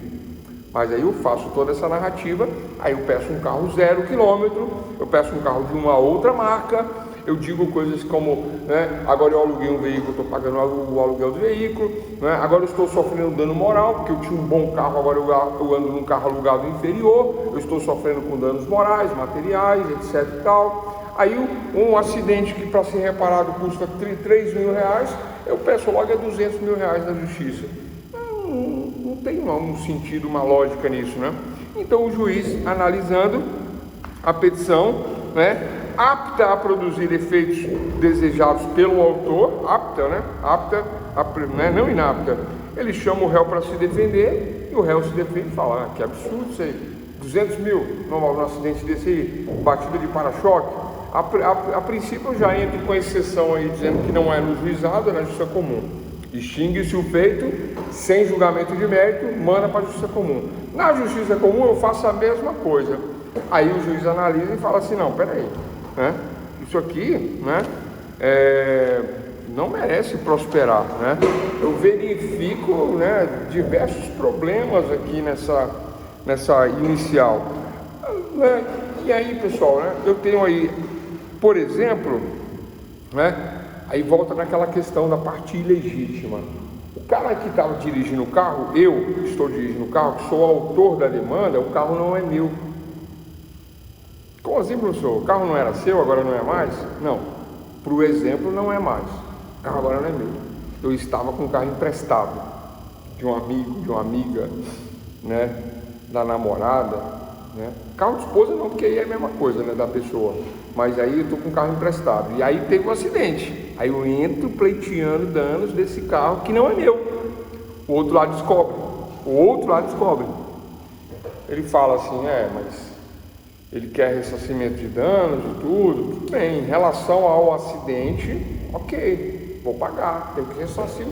Mas aí eu faço toda essa narrativa, aí eu peço um carro 0 km, eu peço um carro de uma outra marca, eu digo coisas como, né, agora eu aluguei um veículo, estou pagando o aluguel do veículo, né, agora eu estou sofrendo dano moral, porque eu tinha um bom carro, agora eu ando num carro alugado inferior, eu estou sofrendo com danos morais, materiais, etc e tal. Aí um acidente que para ser reparado custa 3 mil reais, eu peço logo 200 mil reais na justiça. Não tem um sentido, uma lógica nisso, né? Então o juiz, analisando a petição, né, apta a produzir efeitos desejados pelo autor, não inapta, ele chama o réu para se defender e o réu se defende e fala, que absurdo isso aí, 200 mil num acidente desse aí, batida de para-choque. A princípio eu já entro com a exceção aí, dizendo que não é no juizado, é na justiça comum. Extingue-se o feito, sem julgamento de mérito, manda para a justiça comum. Na justiça comum eu faço a mesma coisa. Aí o juiz analisa e fala assim, não, peraí, né? Isso aqui, né, não merece prosperar, né? Eu verifico, né, diversos problemas aqui nessa inicial, né? E aí, pessoal, né, eu tenho aí, por exemplo, né, aí volta naquela questão da parte ilegítima. O cara que estava dirigindo o carro, eu estou dirigindo o carro, que sou autor da demanda, o carro não é meu. Como assim, professor? O carro não era seu, agora não é mais? Não. Para o exemplo, não é mais. O carro agora não é meu. Eu estava com o carro emprestado de um amigo, de uma amiga, né? Da namorada, né? Carro de esposa não, porque aí é a mesma coisa, né? Da pessoa. Mas aí eu estou com o carro emprestado. E aí teve um acidente. Aí eu entro pleiteando danos desse carro que não é meu. O outro lado descobre. O outro lado descobre. Ele fala assim, mas ele quer ressarcimento de danos e tudo bem. Em relação ao acidente, ok, vou pagar, tenho que ressarcir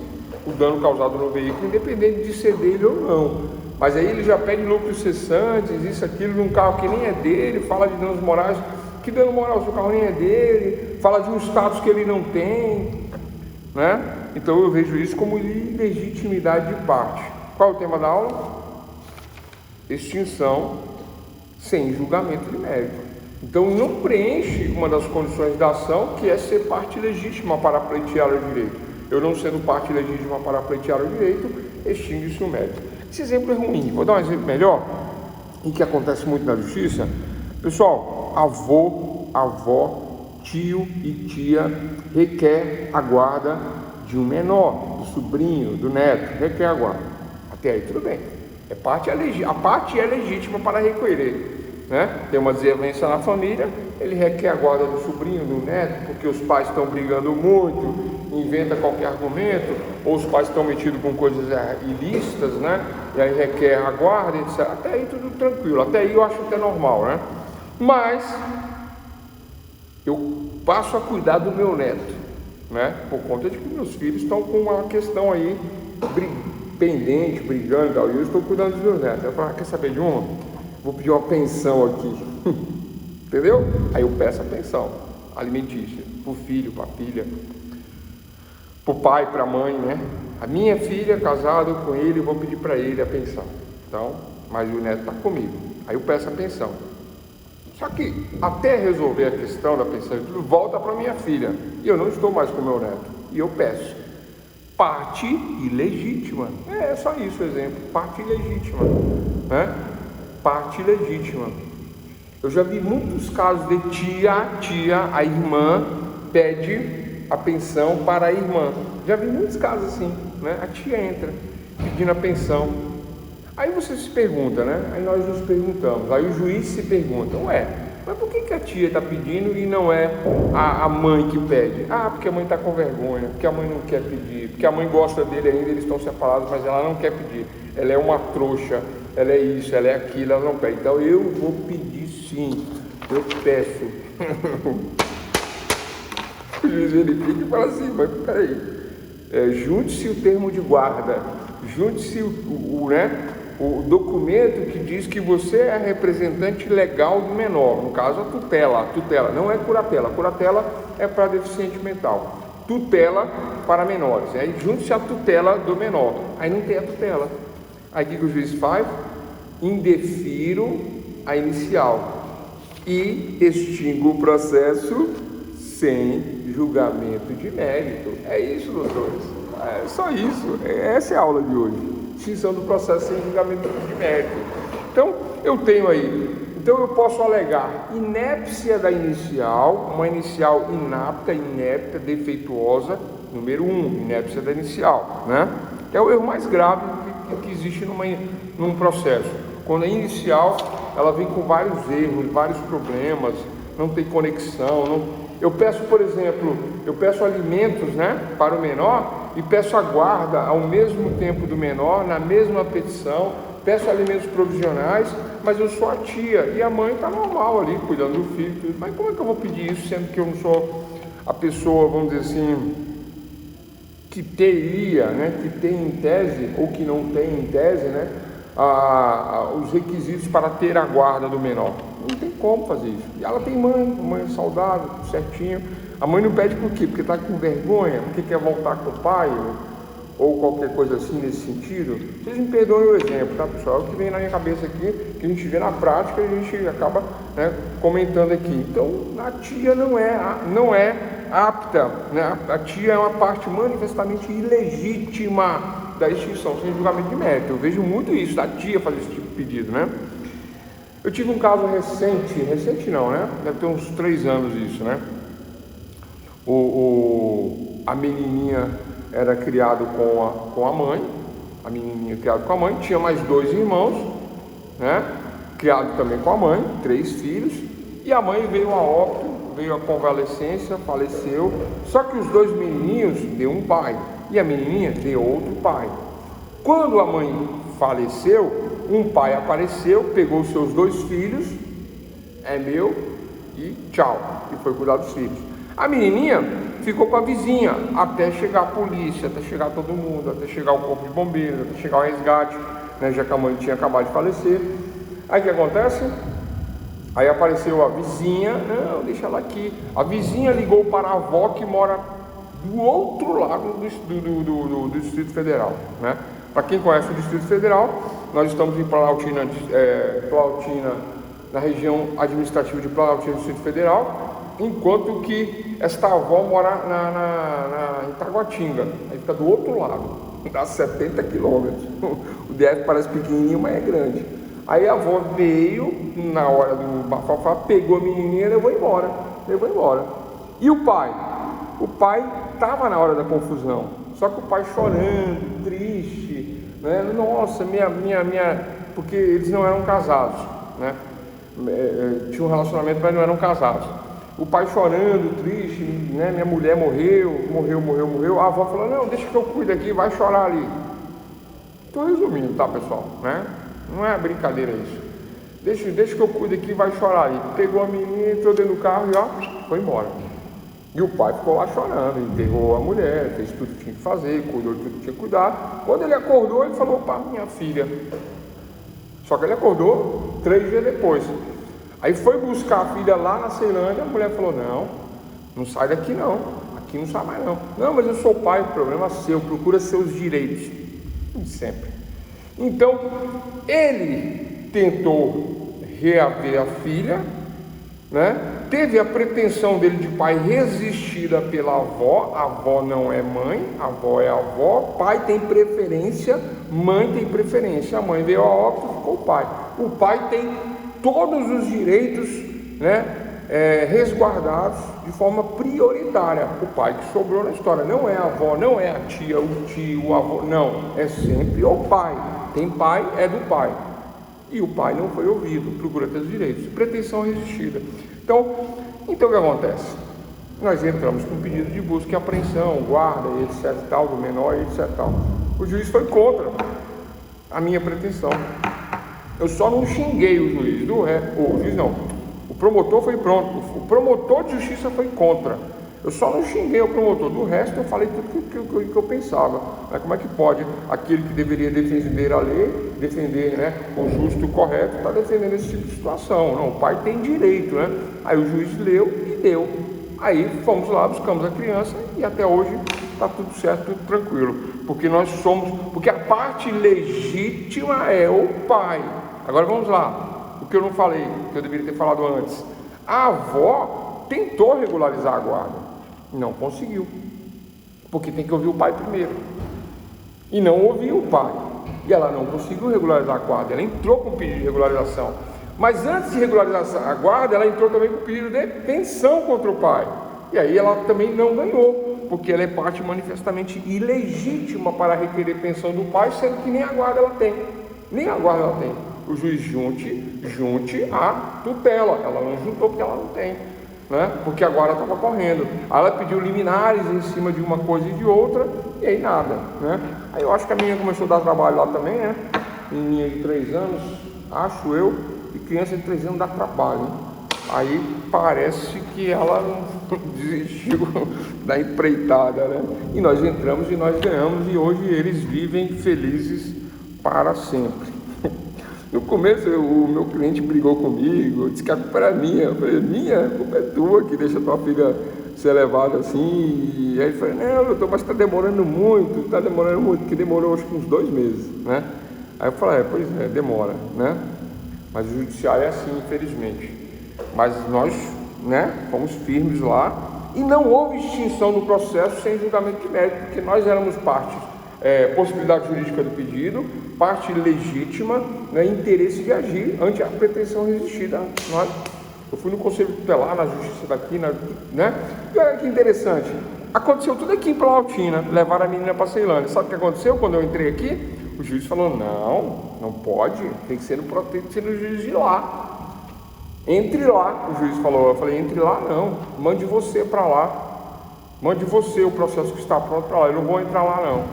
o dano causado no veículo, independente de ser dele ou não. Mas aí ele já pede lucros cessantes, isso, aquilo, num carro que nem é dele, fala de danos morais. Que dano moral se o carro nem é dele? Fala de um status que ele não tem, né? Então eu vejo isso como ilegitimidade de parte. Qual é o tema da aula? Extinção sem julgamento de mérito. Então não preenche uma das condições da ação, que é ser parte legítima para pleitear o direito. Eu não sendo parte legítima para pleitear o direito, extingue-se o mérito. Esse exemplo é ruim. Vou dar um exemplo melhor, em que acontece muito na justiça. Pessoal, avó, tio e tia requer a guarda de um menor, do sobrinho, do neto, requer a guarda. Até aí tudo bem. A parte é legítima para requerer, né? Tem uma desavença na família, ele requer a guarda do sobrinho, do neto, porque os pais estão brigando muito, inventa qualquer argumento, ou os pais estão metidos com coisas ilícitas, né? E aí requer a guarda, etc. Até aí tudo tranquilo, até aí eu acho até normal, né? Mas eu passo a cuidar do meu neto, né? Por conta de que meus filhos estão com uma questão aí pendente, brigando e tal, e eu estou cuidando dos meus netos. Eu falo, quer saber de uma? Vou pedir uma pensão aqui, entendeu? Aí eu peço a pensão alimentícia para o filho, para a filha, para o pai, para a mãe, né? A minha filha, casada com ele, eu vou pedir para ele a pensão. Então, mas o neto está comigo. Aí eu peço a pensão. Só que até resolver a questão da pensão e tudo, volta para minha filha. E eu não estou mais com o meu neto. E eu peço. Parte ilegítima. É só isso o exemplo. Parte ilegítima, né? Parte legítima. Eu já vi muitos casos de a irmã pede a pensão para a irmã. Já vi muitos casos assim, né? A tia entra pedindo a pensão. Aí você se pergunta, né? Aí nós nos perguntamos. Aí o juiz se pergunta, mas por que a tia está pedindo e não é a mãe que pede? Porque a mãe está com vergonha, porque a mãe não quer pedir, porque a mãe gosta dele ainda, eles estão separados, mas ela não quer pedir. Ela é uma trouxa, ela é isso, ela é aquilo, ela não pede. Então eu vou pedir sim, eu peço. O juiz verifica e fala assim, mas peraí, junte-se o termo de guarda, junte-se o documento que diz que você é representante legal do menor, no caso a tutela, não é curatela, curatela é para deficiente mental, tutela para menores, aí junte-se a tutela do menor, aí não tem a tutela, aí o que o juiz faz? Indefiro a inicial e extingo o processo sem julgamento de mérito. É isso, doutores, é só isso, essa é a aula de hoje. Extinção do processo sem julgamento de mérito. Então, eu posso alegar inépcia da inicial, uma inicial inapta, inepta, defeituosa, número 1, inépcia da inicial, né? É o erro mais grave que existe num processo. Quando a inicial, ela vem com vários erros, vários problemas, não tem conexão, Eu peço, por exemplo, alimentos, né, para o menor e peço a guarda ao mesmo tempo do menor, na mesma petição, peço alimentos provisionais, mas eu sou a tia e a mãe está normal ali, cuidando do filho, tudo. Mas como é que eu vou pedir isso, sendo que eu não sou a pessoa, vamos dizer assim, que teria, né, que tem em tese, ou que não tem em tese, né, os requisitos para ter a guarda do menor? Não tem como fazer isso. E ela tem mãe saudável, tudo certinho. A mãe não pede por quê? Porque está com vergonha, porque quer voltar com o pai, ou qualquer coisa assim nesse sentido. Vocês me perdoem o exemplo, tá, pessoal? É o que vem na minha cabeça aqui, que a gente vê na prática e a gente acaba, né, comentando aqui. Então, a tia não é apta, né? A tia é uma parte manifestamente ilegítima da extinção sem julgamento de mérito. Eu vejo muito isso, da tia fazer esse tipo de pedido, né? Eu tive um caso recente não, né? Deve ter uns 3 anos isso, né? A menininha era criada com a mãe, a menininha criada com a mãe, tinha mais 2 irmãos, né? Criado também com a mãe, 3 filhos, e a mãe veio a óbito, veio a convalescência, faleceu, só que os 2 menininhos deu um pai, e a menininha deu outro pai. Quando a mãe faleceu, um pai apareceu, pegou os seus 2 filhos, é meu, e tchau, e foi cuidar dos filhos. A menininha ficou com a vizinha, até chegar a polícia, até chegar todo mundo, até chegar o corpo de bombeiros, até chegar o resgate, né, já que a mãe tinha acabado de falecer. Aí o que acontece? Aí apareceu a vizinha, não, deixa ela aqui. A vizinha ligou para a avó que mora do outro lado do Distrito Federal, né? Para quem conhece o Distrito Federal, nós estamos em Planaltina, na região administrativa de Planaltina, Distrito Federal, enquanto que esta avó mora em Taguatinga, aí fica do outro lado, dá 70 quilômetros. O DF parece pequenininho, mas é grande. Aí a avó veio na hora do bafafá, pegou a menininha e levou embora. E o pai? O pai estava na hora da confusão, só que o pai chorando, triste, né? Nossa, porque eles não eram casados, né? Tinha um relacionamento, mas não eram casados. O pai chorando, triste, né? Minha mulher morreu. A avó falou, não, deixa que eu cuido aqui, vai chorar ali. Estou resumindo, tá, pessoal, né? Não é brincadeira isso. Deixa que eu cuido aqui, vai chorar ali. Pegou a menina, entrou dentro do carro e ó, foi embora. E o pai ficou lá chorando, enterrou a mulher, fez tudo que tinha que fazer, cuidou de tudo que tinha que cuidar. Quando ele acordou, ele falou para minha filha. Só que ele acordou 3 dias depois. Aí foi buscar a filha lá na Ceilândia, a mulher falou, não sai daqui não, aqui não sai mais não. Não, mas eu sou pai, o problema é seu, procura seus direitos. Sempre. Então, ele tentou reaver a filha, né? Teve a pretensão dele de pai resistida pela avó. A avó não é mãe, a avó é avó. Pai tem preferência, mãe tem preferência. A mãe veio a óbito, ficou o pai. O pai tem todos os direitos, né, resguardados de forma prioritária. O pai que sobrou na história não é a avó, não é a tia, o tio, o avô, não, é sempre o pai. Tem pai, é do pai. E o pai não foi ouvido, procura ter os direitos. Pretensão resistida. Então o que acontece? Nós entramos com pedido de busca e apreensão, guarda, etc tal, do menor, etc tal. O juiz foi contra a minha pretensão. Eu só não xinguei o juiz, o juiz não, o promotor foi pronto, o promotor de justiça foi contra. Eu só não xinguei o promotor, do resto eu falei tudo que eu pensava. Mas como é que pode aquele que deveria defender a lei, defender, né, o justo e o correto, está defendendo esse tipo de situação? Não, o pai tem direito, né? Aí o juiz leu e deu. Aí fomos lá, buscamos a criança e até hoje está tudo certo, tudo tranquilo. Porque a parte legítima é o pai. Agora vamos lá, o que eu não falei, que eu deveria ter falado antes. A avó tentou regularizar a guarda, não conseguiu, porque tem que ouvir o pai primeiro, e não ouviu o pai, e ela não conseguiu regularizar a guarda. Ela entrou com pedido de regularização, mas antes de regularizar a guarda, ela entrou também com pedido de pensão contra o pai, e aí ela também não ganhou, porque ela é parte manifestamente ilegítima para requerer pensão do pai, sendo que nem a guarda ela tem, O juiz junte a tutela, ela não juntou porque ela não tem, né? Porque a guarda estava correndo. Aí ela pediu liminares em cima de uma coisa e de outra, e aí nada, né? Aí eu acho que a menina começou a dar trabalho lá também, né? Menina de 3 anos, acho eu, e criança de 3 anos dá trabalho, hein? Aí parece que ela desistiu da empreitada, né? E nós entramos e nós ganhamos, e hoje eles vivem felizes para sempre. No começo o meu cliente brigou comigo, disse que a culpa era minha. Eu falei, a culpa é tua que deixa tua filha ser levada assim. E aí ele falou, não, doutor, mas está demorando muito, porque demorou acho que uns 2 meses, né? Aí eu falei, pois é, demora, né? Mas o judiciário é assim, infelizmente. Mas nós, né, fomos firmes lá E não houve extinção do processo sem julgamento de mérito, porque nós éramos parte, possibilidade jurídica do pedido, parte legítima, né, interesse de agir ante a pretensão resistida. Eu fui no Conselho Tutelar, na Justiça daqui, né? E olha que interessante, aconteceu tudo aqui em Planaltina, levaram a menina para Ceilândia. Sabe o que aconteceu quando eu entrei aqui? O juiz falou, não pode, tem que ser no juiz de lá. Entre lá, o juiz falou. Eu falei, entre lá não, mande você para lá, mande você o processo que está pronto para lá, eu não vou entrar lá não.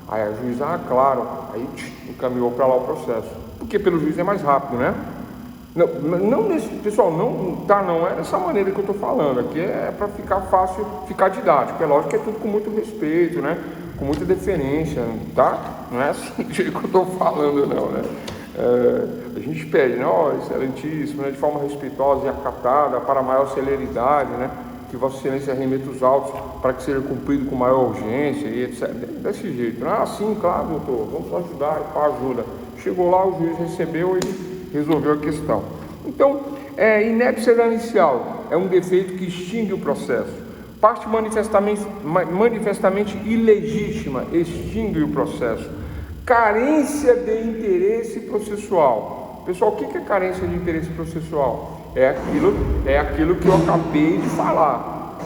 Aí a juiz, claro, aí encaminhou para lá o processo, porque pelo juiz é mais rápido, né? Não nesse, pessoal, não é dessa maneira que eu estou falando, aqui é para ficar fácil, ficar didático, é lógico que é tudo com muito respeito, né? Com muita deferência, tá? Não é assim que eu estou falando não, né? A gente pede, né? Excelentíssimo, né? De forma respeitosa e acatada, para maior celeridade, né? Que Vossa Excelência remeta os autos para que seja cumprido com maior urgência e etc. Desse jeito, né? Sim, claro, doutor, vamos ajudar, ajuda. Chegou lá, o juiz recebeu e resolveu a questão. Então, inépcia inicial é um defeito que extingue o processo. Parte manifestamente ilegítima extingue o processo. Carência de interesse processual. Pessoal, o que é carência de interesse processual? É aquilo que eu acabei de falar.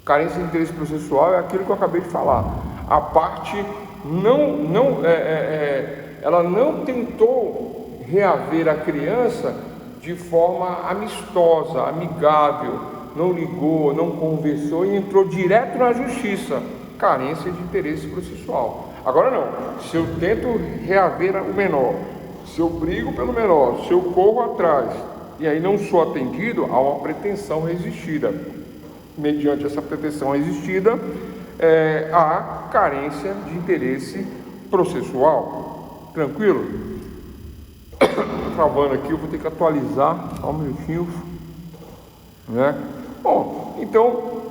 Carência de interesse processual é aquilo que eu acabei de falar. A parte ela não tentou reaver a criança de forma amistosa, amigável, não ligou, não conversou e entrou direto na justiça. Carência de interesse processual. Agora não, se eu tento reaver o menor, se eu brigo pelo menor, se eu corro atrás e aí não sou atendido, há uma pretensão resistida. Mediante essa pretensão resistida, há carência de interesse processual. Tranquilo? Travando aqui, eu vou ter que atualizar, só um minutinho, né? Bom, então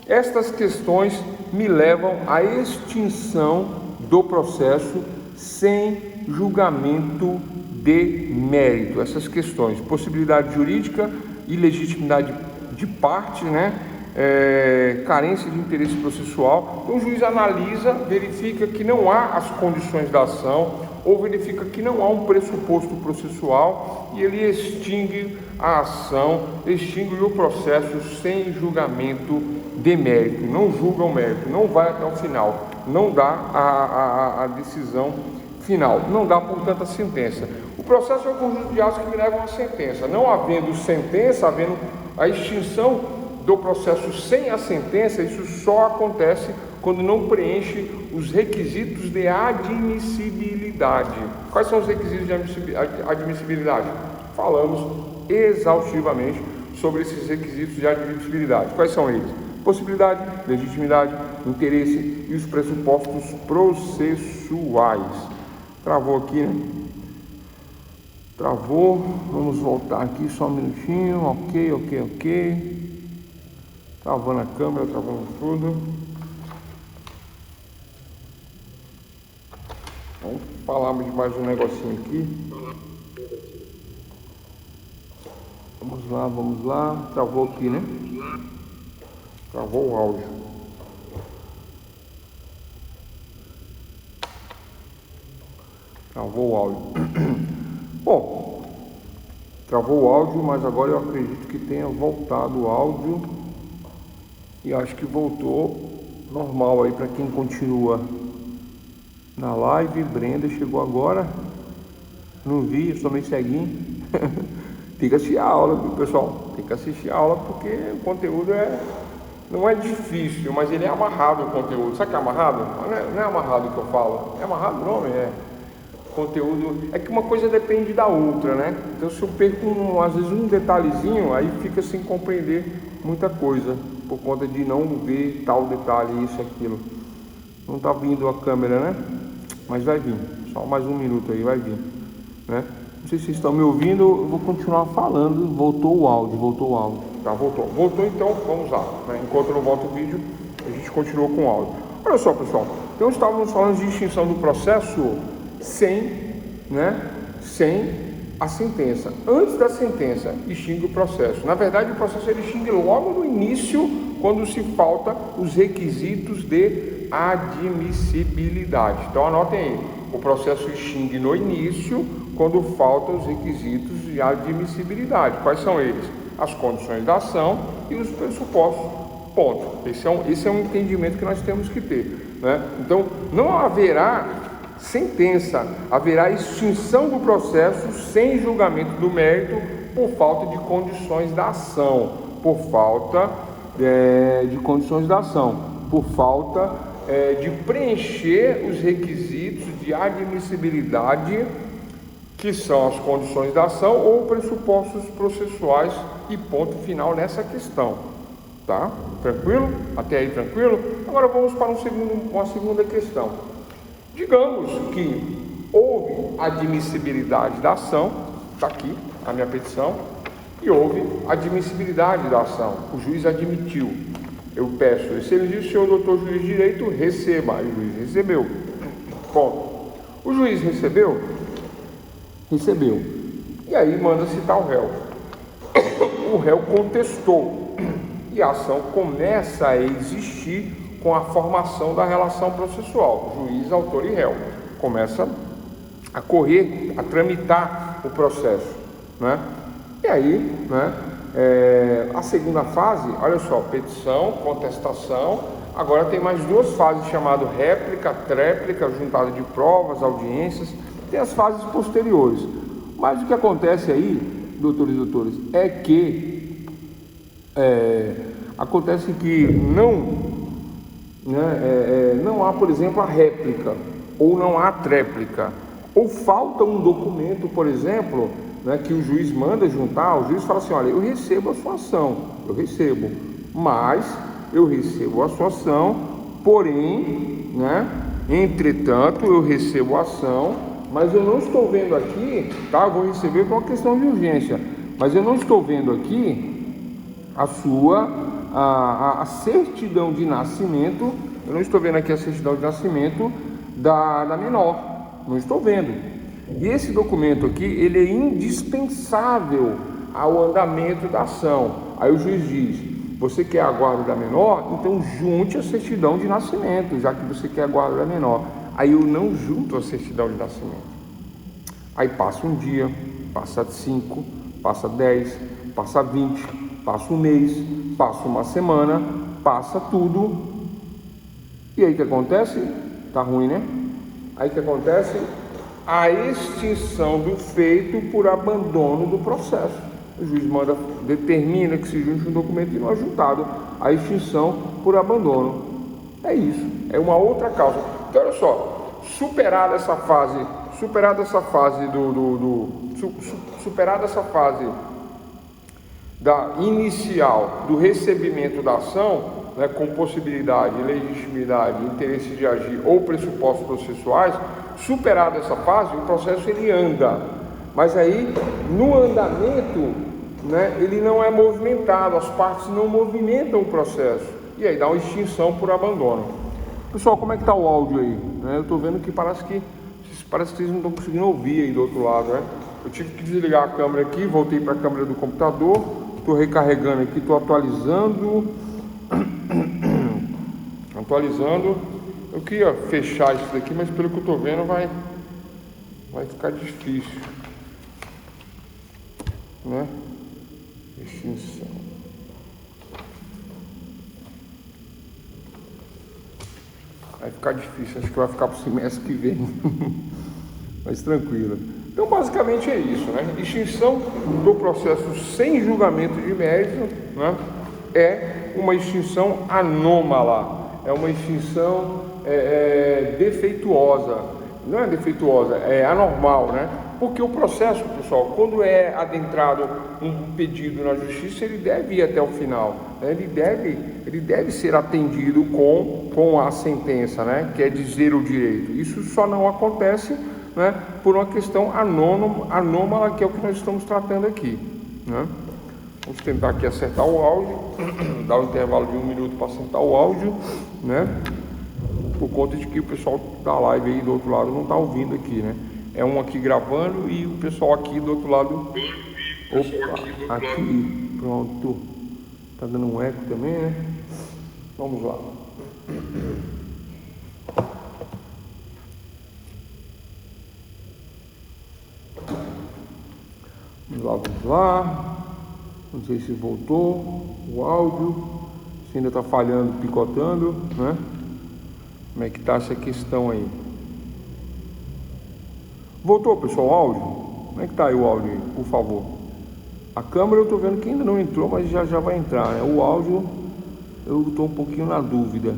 estas questões me levam à extinção do processo sem julgamento de mérito. Essas questões, possibilidade jurídica, ilegitimidade de parte, né? Carência de interesse processual. Então o juiz analisa, verifica que não há as condições da ação, ou verifica que não há um pressuposto processual e ele extingue a ação, extingue o processo sem julgamento de mérito. Não julga o mérito, não vai até o final, não dá a decisão final, não dá, portanto, a sentença. O processo é o conjunto de atos que me levam a uma sentença. Não havendo sentença, havendo a extinção do processo sem a sentença, isso só acontece quando não preenche os requisitos de admissibilidade. Quais são os requisitos de admissibilidade? Falamos exaustivamente sobre esses requisitos de admissibilidade. Quais são eles? Possibilidade, legitimidade, interesse e os pressupostos processuais. Travou aqui, né? Travou, vamos voltar aqui só um minutinho, ok. Travando a câmera, travando tudo. Vamos falar de mais um negocinho aqui. Vamos lá. Travou aqui, né? Travou o áudio. Travou o áudio. Bom, travou o áudio, mas agora eu acredito que tenha voltado o áudio. E acho que voltou normal aí para quem continua na live. Brenda chegou agora. Não vi, eu sou meio ceguinho. Tem que assistir a aula, viu, pessoal? Tem que assistir a aula porque o conteúdo não é difícil, mas ele é amarrado o conteúdo. Sabe o que é amarrado? Não é amarrado que eu falo. É amarrado o nome, Conteúdo. É que uma coisa depende da outra, né? Então se eu perco às vezes um detalhezinho, aí fica sem compreender muita coisa, por conta de não ver tal detalhe, isso, aquilo. Não tá vindo a câmera, né? Mas vai vir. Só mais um minuto aí, vai vir, né? Não sei se vocês estão me ouvindo, eu vou continuar falando. Voltou o áudio. Tá, voltou então, vamos lá, né? Enquanto não volta o vídeo, a gente continua com o áudio. Olha só, pessoal, então estávamos falando de extinção do processo sem a sentença. Antes da sentença, extingue o processo. Na verdade, o processo ele extingue logo no início, quando se falta os requisitos de admissibilidade. Então, anotem aí. O processo extingue no início, quando faltam os requisitos de admissibilidade. Quais são eles? As condições da ação e os pressupostos. Ponto. Esse é um entendimento que nós temos que ter, né? Então, não haverá sentença, haverá extinção do processo sem julgamento do mérito por falta de condições da ação, por falta de condições da ação, por falta de preencher os requisitos de admissibilidade, que são as condições da ação ou pressupostos processuais, e ponto final nessa questão, tá? Tranquilo? Até aí tranquilo? Agora vamos para uma segunda questão. Digamos que houve admissibilidade da ação, está aqui a minha petição, e houve admissibilidade da ação, o juiz admitiu. Eu peço, excelente senhor doutor juiz de direito, receba. E o juiz recebeu. Ponto. O juiz recebeu? Recebeu. E aí manda citar o réu. O réu contestou. E a ação começa a existir com a formação da relação processual. Juiz, autor e réu. Começa a correr, a tramitar o processo, né? E aí, né? A segunda fase, olha só, petição, contestação. Agora tem mais duas fases chamadas réplica, tréplica, juntada de provas, audiências. Tem as fases posteriores. Mas o que acontece aí, doutores e doutores, é que acontece que não há, por exemplo, a réplica, ou não há a tréplica, ou falta um documento, por exemplo, né, que o juiz manda juntar. O juiz fala assim: olha, eu recebo a sua ação, mas eu recebo a sua ação, porém, né, entretanto, eu recebo a ação, mas eu não estou vendo aqui, tá? Eu vou receber por uma questão de urgência, mas eu não estou vendo aqui a sua a certidão de nascimento. Eu não estou vendo aqui a certidão de nascimento da menor, não estou vendo. E esse documento aqui, ele é indispensável ao andamento da ação. Aí o juiz diz: você quer a guarda da menor? Então junte a certidão de nascimento, já que você quer a guarda da menor. Aí eu não junto a certidão de nascimento. Aí passa um dia, passa 5, passa 10, passa 20, passa um mês, passa uma semana, passa tudo. E aí o que acontece? Tá ruim, né? Aí o que acontece? A extinção do feito por abandono do processo. O juiz determina que se junte um documento e não é juntado. A extinção por abandono. É isso. É uma outra causa. Então, olha só. Superada essa fase da inicial do recebimento da ação, né, com possibilidade, legitimidade, interesse de agir ou pressupostos processuais, superada essa fase, o processo ele anda, mas aí no andamento, né, ele não é movimentado, as partes não movimentam o processo, e aí dá uma extinção por abandono. Pessoal, como é que está o áudio aí? Eu estou vendo que parece que vocês não estão conseguindo ouvir aí do outro lado, né? Eu tive que desligar a câmera aqui, voltei para a câmera do computador, estou recarregando aqui, estou atualizando. Eu queria fechar isso daqui, mas pelo que eu estou vendo vai ficar difícil, né? Extinção. Vai ficar difícil, acho que vai ficar para o semestre que vem. Mas tranquilo. Então basicamente é isso, né? Extinção do processo sem julgamento de mérito, né? É uma extinção anômala, é uma extinção defeituosa. Não é defeituosa, é anormal, né? Porque o processo, pessoal, quando é adentrado um pedido na justiça, ele deve ir até o final, né? Ele deve ser atendido com a sentença, né? Quer dizer, o direito. Isso só não acontece, né, por uma questão anômala, que é o que nós estamos tratando aqui, né? Vamos tentar aqui acertar o áudio, dar um intervalo de 1 minuto para acertar o áudio, né? Por conta de que o pessoal da live aí do outro lado não está ouvindo aqui, né? É um aqui gravando e o pessoal aqui do outro lado. Opa, aqui, pronto. Tá dando um eco também, né? Vamos lá. Vamos lá. Não sei se voltou o áudio. Se ainda tá falhando, picotando, né? Como é que tá essa questão aí? Voltou, pessoal, o áudio? Como é que tá aí o áudio aí, por favor? A câmera eu tô vendo que ainda não entrou, mas já vai entrar, né? O áudio eu tô um pouquinho na dúvida.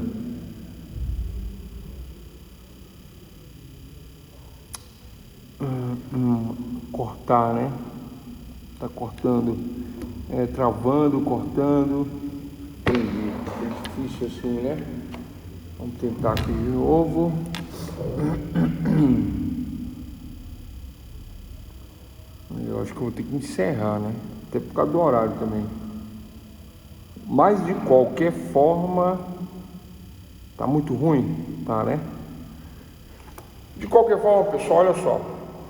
Cortar, né? Tá cortando, travando, cortando. Entendi. É difícil assim, né? Vamos tentar aqui de novo. Eu acho que eu vou ter que encerrar, né? Até por causa do horário também. Mas de qualquer forma, tá muito ruim, tá, né? De qualquer forma, pessoal, olha só.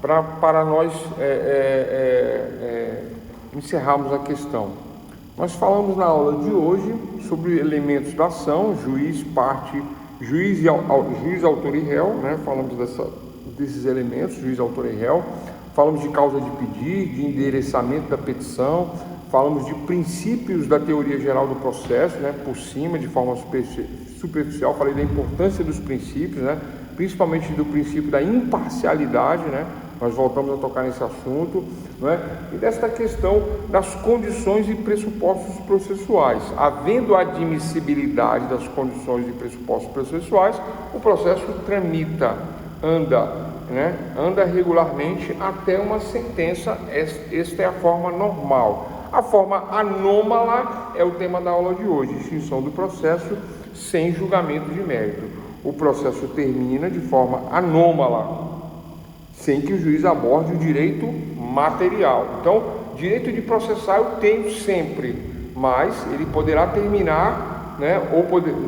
Para nós encerrarmos a questão. Nós falamos na aula de hoje sobre elementos da ação, juiz, parte, juiz, autor e réu, né? Falamos desses elementos, juiz, autor e réu. Falamos de causa de pedir, de endereçamento da petição, falamos de princípios da teoria geral do processo, né? Por cima, de forma superficial, falei da importância dos princípios, né? Principalmente do princípio da imparcialidade, né? Nós voltamos a tocar nesse assunto, né? E desta questão das condições e pressupostos processuais. Havendo admissibilidade das condições e pressupostos processuais, o processo tramita, anda regularmente até uma sentença. Esta é a forma normal. A forma anômala é o tema da aula de hoje, extinção do processo sem julgamento de mérito. O processo termina de forma anômala, sem que o juiz aborde o direito material. Então, direito de processar eu tenho sempre, mas ele poderá terminar, né, ou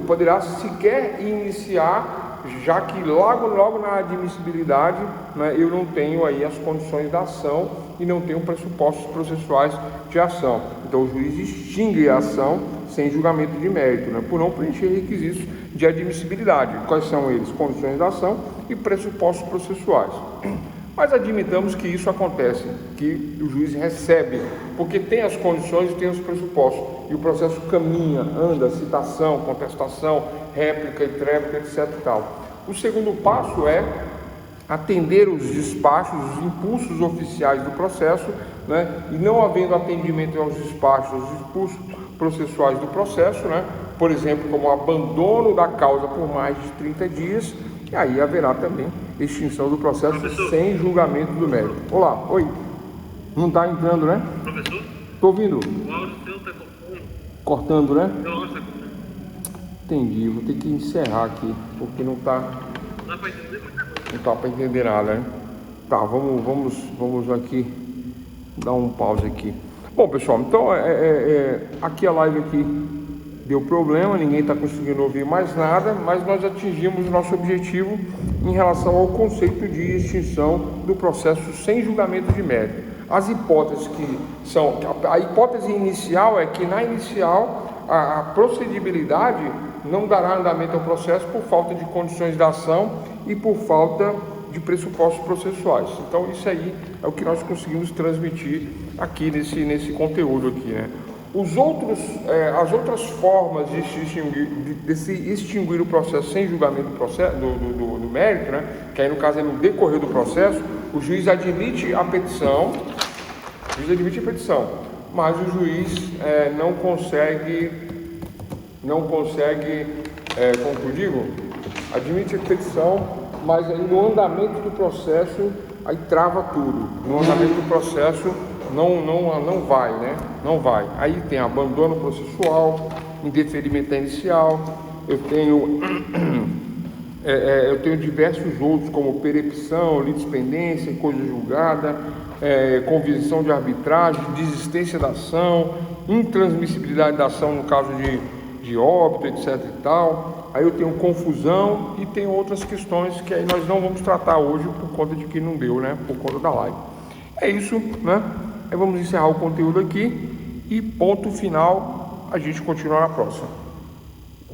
poderá sequer iniciar, já que logo na admissibilidade, né, eu não tenho aí as condições da ação e não tenho pressupostos processuais de ação. Então, o juiz extingue a ação sem julgamento de mérito, né, por não preencher requisitos de admissibilidade. Quais são eles? Condições da ação e pressupostos processuais. Mas admitamos que isso acontece, que o juiz recebe, porque tem as condições e tem os pressupostos, e o processo caminha, anda, citação, contestação, réplica, tréplica, etc. Tal. O segundo passo é atender os despachos, os impulsos oficiais do processo, né? E não havendo atendimento aos despachos, aos impulsos processuais do processo, né? Por exemplo, como abandono da causa por mais de 30 dias, e aí haverá também extinção do processo, professor, sem julgamento do mérito. Olá, oi. Não está entrando, né? Professor? Estou ouvindo. O áudio seu está cortando. Cortando, né? Não, está cortando. Entendi, vou ter que encerrar aqui, porque não está... Não dá para entender muita coisa. Não está para entender nada, né? Tá, vamos aqui dar um pause aqui. Bom, pessoal, então aqui a live aqui deu problema, ninguém está conseguindo ouvir mais nada, mas nós atingimos o nosso objetivo em relação ao conceito de extinção do processo sem julgamento de mérito. As hipóteses que são... A hipótese inicial é que na inicial a procedibilidade não dará andamento ao processo por falta de condições da ação e por falta de pressupostos processuais. Então isso aí é o que nós conseguimos transmitir aqui nesse conteúdo aqui, né? As outras formas de se extinguir o processo sem julgamento do mérito, né? Que aí no caso é no decorrer do processo, o juiz admite a petição, mas o juiz não consegue, como que eu digo? Admite a petição, mas aí no andamento do processo, aí trava tudo. No andamento do processo não vai, né? Não vai. Aí tem abandono processual, indeferimento inicial, eu tenho diversos outros, como perepção, litispendência, coisa julgada, convicção de arbitragem, desistência da ação, intransmissibilidade da ação no caso de de óbito, etc e tal. Aí eu tenho confusão e tem outras questões que aí nós não vamos tratar hoje por conta de que não deu, né? Por conta da live. É isso, né? Aí vamos encerrar o conteúdo aqui e ponto final, a gente continua na próxima.